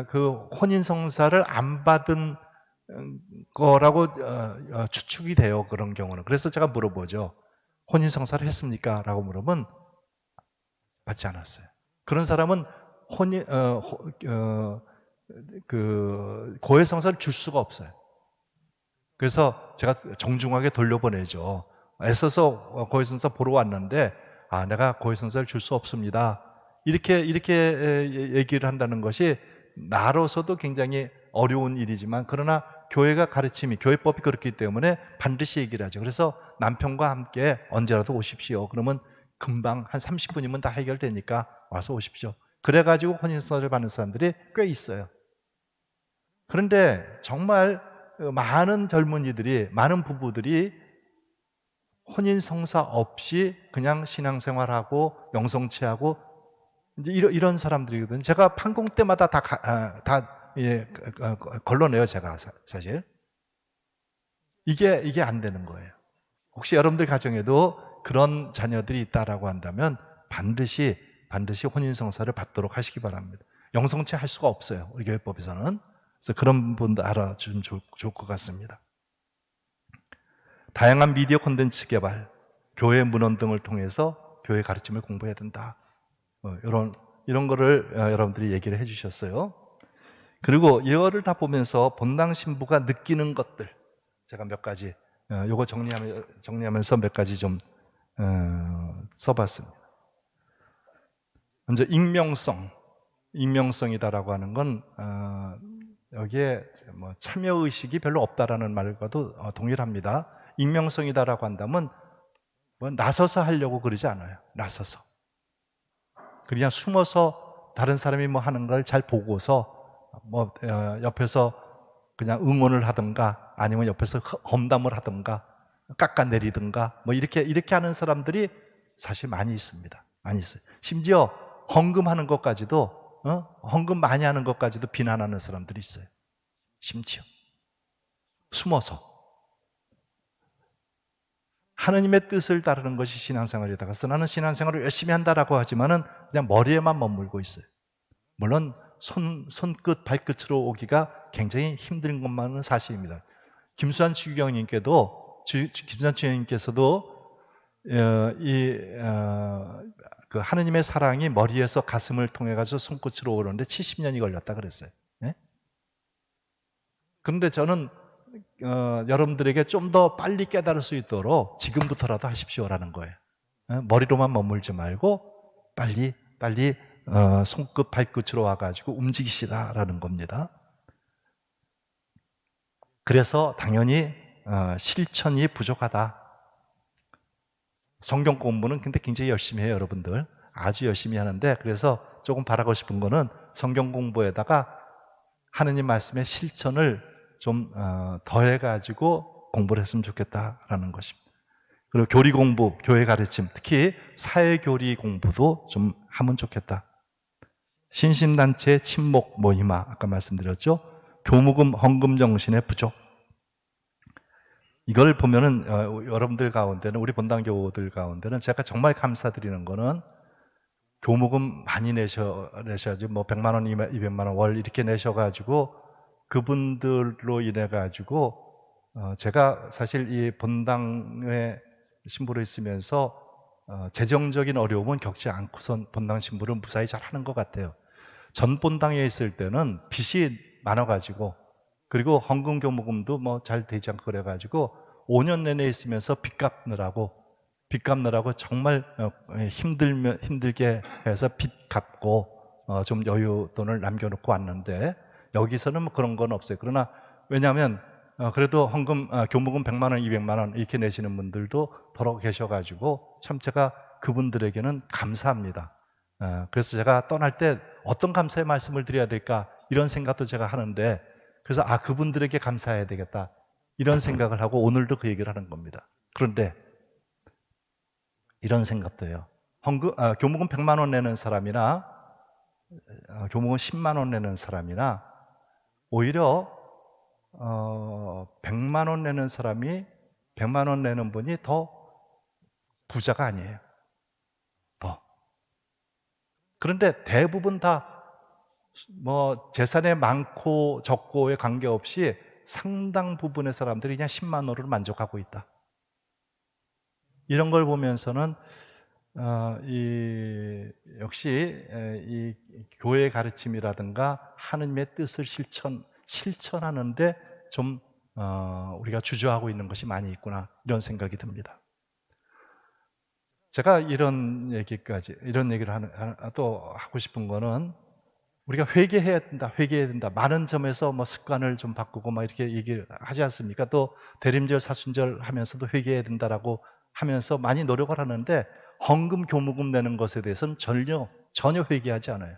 그 혼인 성사를 안 받은 거라고 추측이 돼요. 그런 경우는. 그래서 제가 물어보죠. 혼인 성사를 했습니까? 라고 물으면 받지 않았어요. 그런 사람은 고해 성사를 줄 수가 없어요. 그래서 제가 정중하게 돌려보내죠. 애써서 고해성사 보러 왔는데 내가 고해성사를 줄 수 없습니다. 이렇게 얘기를 한다는 것이 나로서도 굉장히 어려운 일이지만, 그러나 교회가 교회법이 그렇기 때문에 반드시 얘기를 하죠. 그래서 남편과 함께 언제라도 오십시오. 그러면 금방 한 30분이면 다 해결되니까 와서 오십시오. 그래가지고 혼인성사를 받는 사람들이 꽤 있어요. 그런데 정말 많은 젊은이들이, 많은 부부들이 혼인 성사 없이 그냥 신앙생활하고 영성체하고 이제 이런 사람들이거든요. 제가 판공 때마다 다 걸러내요. 제가 사실 이게 안 되는 거예요. 혹시 여러분들 가정에도 그런 자녀들이 있다라고 한다면 반드시 혼인 성사를 받도록 하시기 바랍니다. 영성체 할 수가 없어요. 우리 교회법에서는. 그래서 그런 분도 알아주면 좋을 것 같습니다. 다양한 미디어 콘텐츠 개발, 교회 문헌 등을 통해서 교회 가르침을 공부해야 된다. 이런 거를 여러분들이 얘기를 해주셨어요. 그리고 이거를 다 보면서 본당 신부가 느끼는 것들, 제가 몇 가지 요거 정리하면서 몇 가지 좀 써봤습니다. 먼저 익명성이다라고 하는 건 여기에 참여 의식이 별로 없다라는 말과도 동일합니다. 익명성이다라고 한다면 나서서 하려고 그러지 않아요. 나서서 그냥 숨어서 다른 사람이 하는 걸 잘 보고서 옆에서 그냥 응원을 하든가 아니면 옆에서 험담을 하든가 깎아내리든가 이렇게 하는 사람들이 사실 많이 있습니다. 많이 있어요. 심지어 헌금하는 것까지도 헌금 많이 하는 것까지도 비난하는 사람들이 있어요. 심지어 숨어서 하느님의 뜻을 따르는 것이 신앙생활이다. 그래서 나는 신앙생활을 열심히 한다라고 하지만은 그냥 머리에만 머물고 있어요. 물론 손끝 발끝으로 오기가 굉장히 힘든 것만은 사실입니다. 김수환 주기경님께서도 그 하느님의 사랑이 머리에서 가슴을 통해 가지고 손끝으로 오르는데 70년이 걸렸다 그랬어요. 네? 그런데 저는 여러분들에게 좀 더 빨리 깨달을 수 있도록 지금부터라도 하십시오라는 거예요. 머리로만 머물지 말고 빨리 손끝 발끝으로 와가지고 움직이시라라는 겁니다. 그래서 당연히 실천이 부족하다. 성경 공부는 근데 굉장히 열심히 해요, 여러분들. 아주 열심히 하는데, 그래서 조금 바라고 싶은 거는 성경 공부에다가 하느님 말씀의 실천을 좀 더해가지고 공부를 했으면 좋겠다라는 것입니다. 그리고 교리 공부, 교회 가르침, 특히 사회교리 공부도 좀 하면 좋겠다. 신심단체 친목 모임화, 아까 말씀드렸죠. 교무금 헌금 정신의 부족. 이걸 보면은 여러분들 가운데는, 우리 본당교우들 가운데는 제가 정말 감사드리는 거는 교무금 많이 내셔야지 100만 원, 200만 원 월 이렇게 내셔가지고 그분들로 인해 가지고 제가 사실 이 본당의 신부로 있으면서 재정적인 어려움은 겪지 않고선 본당 신부를 무사히 잘 하는 것 같아요. 전 본당에 있을 때는 빚이 많아가지고, 그리고 헌금 교무금도 뭐 잘 되지 않고 그래가지고 5년 내내 있으면서 빚 갚느라고 정말 힘들게 해서 빚 갚고 좀 여윳돈을 남겨놓고 왔는데, 여기서는 뭐 그런 건 없어요. 그러나 왜냐하면 그래도 헌금 교무금 100만 원, 200만 원 이렇게 내시는 분들도 더러 계셔가지고 참 제가 그분들에게는 감사합니다. 그래서 제가 떠날 때 어떤 감사의 말씀을 드려야 될까 이런 생각도 제가 하는데, 그래서 그분들에게 감사해야 되겠다 이런 생각을 하고 오늘도 그 얘기를 하는 겁니다. 그런데 이런 생각도 해요. 교무금 100만 원 내는 사람이나 교무금 10만 원 내는 사람이나 오히려 100만 원 내는 사람이 100만 원 내는 분이 더 부자가 아니에요. 더. 그런데 대부분 다 뭐 재산이 많고 적고에 관계없이 상당 부분의 사람들이 그냥 10만 원으로 만족하고 있다. 이런 걸 보면서는 역시 이 교회의 가르침이라든가 하느님의 뜻을 실천하는데 좀 우리가 주저하고 있는 것이 많이 있구나 이런 생각이 듭니다. 제가 이런 얘기를 또 하고 싶은 거는, 우리가 회개해야 된다. 많은 점에서 뭐 습관을 좀 바꾸고 막 이렇게 얘기를 하지 않습니까? 또 대림절, 사순절 하면서도 회개해야 된다라고 하면서 많이 노력을 하는데, 헌금, 교무금 내는 것에 대해서는 전혀 회개하지 않아요.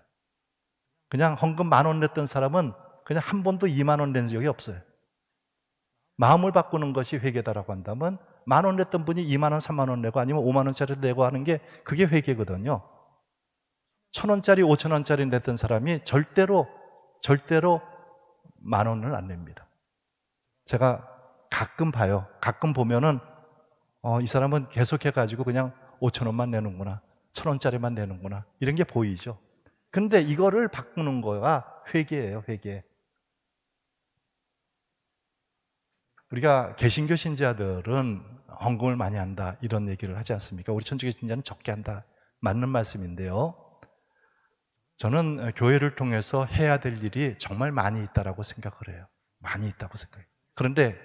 그냥 헌금 10,000원 냈던 사람은 그냥 한 번도 20,000원 낸 적이 없어요. 마음을 바꾸는 것이 회개다라고 한다면 10,000원 냈던 분이 20,000원, 30,000원 내고 아니면 50,000원짜리 내고 하는 게 그게 회개거든요. 1,000원짜리, 5,000원짜리 냈던 사람이 절대로 10,000원을 안 냅니다. 제가 가끔 봐요. 가끔 보면은 이 사람은 계속해가지고 그냥 5,000원만 내는구나, 1,000원짜리만 내는구나 이런 게 보이죠. 근데 이거를 바꾸는 거가 회개예요. 회개. 우리가 개신교 신자들은 헌금을 많이 한다 이런 얘기를 하지 않습니까? 우리 천주교 신자는 적게 한다. 맞는 말씀인데요, 저는 교회를 통해서 해야 될 일이 정말 많이 있다고 생각을 해요. 많이 있다고 생각해요. 그런데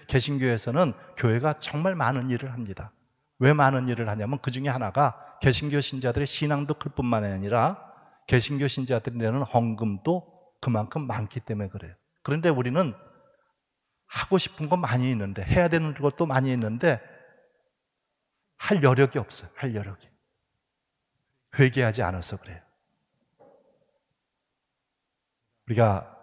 개신교에서는 교회가 정말 많은 일을 합니다. 왜 많은 일을 하냐면 그 중에 하나가 개신교 신자들의 신앙도 클 뿐만 아니라 개신교 신자들이 내는 헌금도 그만큼 많기 때문에 그래요. 그런데 우리는 하고 싶은 건 많이 있는데, 해야 되는 것도 많이 있는데 할 여력이 없어요. 할 여력이. 회개하지 않아서 그래요. 우리가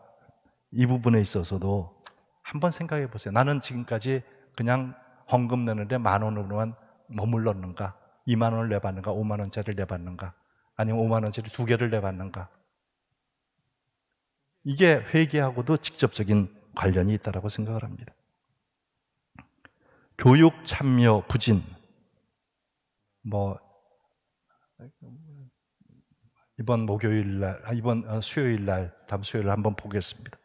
이 부분에 있어서도 한번 생각해 보세요. 나는 지금까지 그냥 헌금 내는데 10,000원으로만 머물렀는가? 20,000원을 내봤는가? 50,000원짜리를 내봤는가? 아니면 50,000원짜리 2개를 내봤는가? 이게 회개하고도 직접적인 관련이 있다고 생각을 합니다. 교육 참여 부진, 이번 수요일 날, 다음 수요일 날 한번 보겠습니다.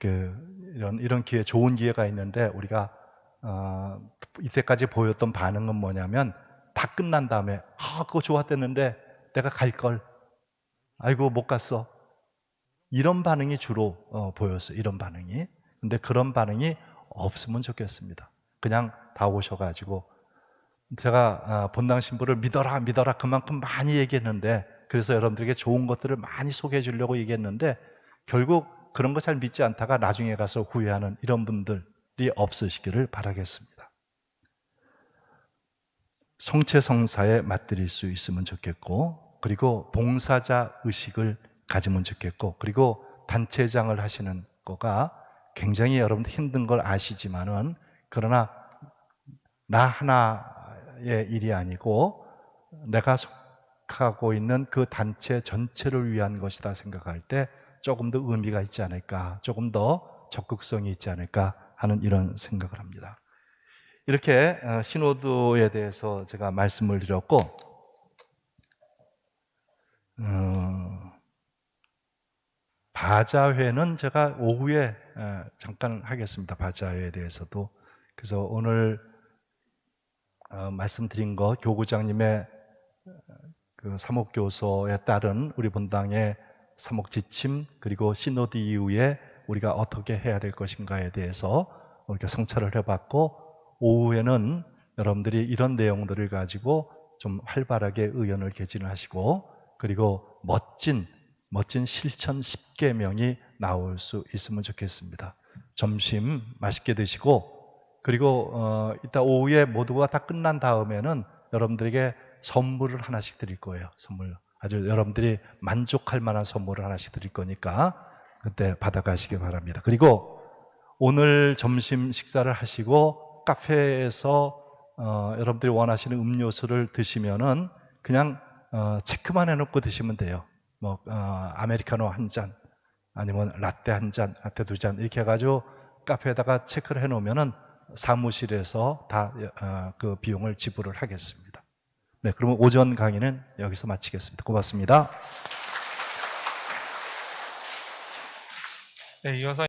이런 기회, 좋은 기회가 있는데 우리가 이때까지 보였던 반응은 뭐냐면, 다 끝난 다음에 그거 좋았댔는데 내가 갈 걸, 아이고 못 갔어, 이런 반응이 주로 보였어요. 이런 반응이. 근데 그런 반응이 없으면 좋겠습니다. 그냥 다 오셔가지고, 제가 본당 신부를 믿어라 그만큼 많이 얘기했는데, 그래서 여러분들에게 좋은 것들을 많이 소개해 주려고 얘기했는데 결국 그런 거 잘 믿지 않다가 나중에 가서 후회하는 이런 분들이 없으시기를 바라겠습니다. 성체성사에 맞들일 수 있으면 좋겠고, 그리고 봉사자 의식을 가지면 좋겠고, 그리고 단체장을 하시는 거가 굉장히 여러분들 힘든 걸 아시지만은, 그러나 나 하나의 일이 아니고 내가 속하고 있는 그 단체 전체를 위한 것이다 생각할 때 조금 더 의미가 있지 않을까, 조금 더 적극성이 있지 않을까 하는 이런 생각을 합니다. 이렇게 신호도에 대해서 제가 말씀을 드렸고, 바자회는 제가 오후에 잠깐 하겠습니다. 바자회에 대해서도. 그래서 오늘 말씀드린 거 교구장님의 그 사목교서에 따른 우리 본당의 사목지침 그리고 시노드 이후에 우리가 어떻게 해야 될 것인가에 대해서 우리가 성찰을 해봤고, 오후에는 여러분들이 이런 내용들을 가지고 좀 활발하게 의견을 개진하시고, 그리고 멋진 실천 10계명이 나올 수 있으면 좋겠습니다. 점심 맛있게 드시고, 그리고 이따 오후에 모두가 다 끝난 다음에는 여러분들에게 선물을 하나씩 드릴 거예요. 선물. 아주 여러분들이 만족할 만한 선물을 하나씩 드릴 거니까 그때 받아가시기 바랍니다. 그리고 오늘 점심 식사를 하시고 카페에서 여러분들이 원하시는 음료수를 드시면은 그냥 체크만 해놓고 드시면 돼요. 뭐 아메리카노 한 잔, 아니면 라떼 한 잔, 라떼 두 잔 이렇게 해가지고 카페에다가 체크를 해놓으면은 사무실에서 다 그 비용을 지불을 하겠습니다. 네, 그러면 오전 강의는 여기서 마치겠습니다. 고맙습니다. 네, 이어서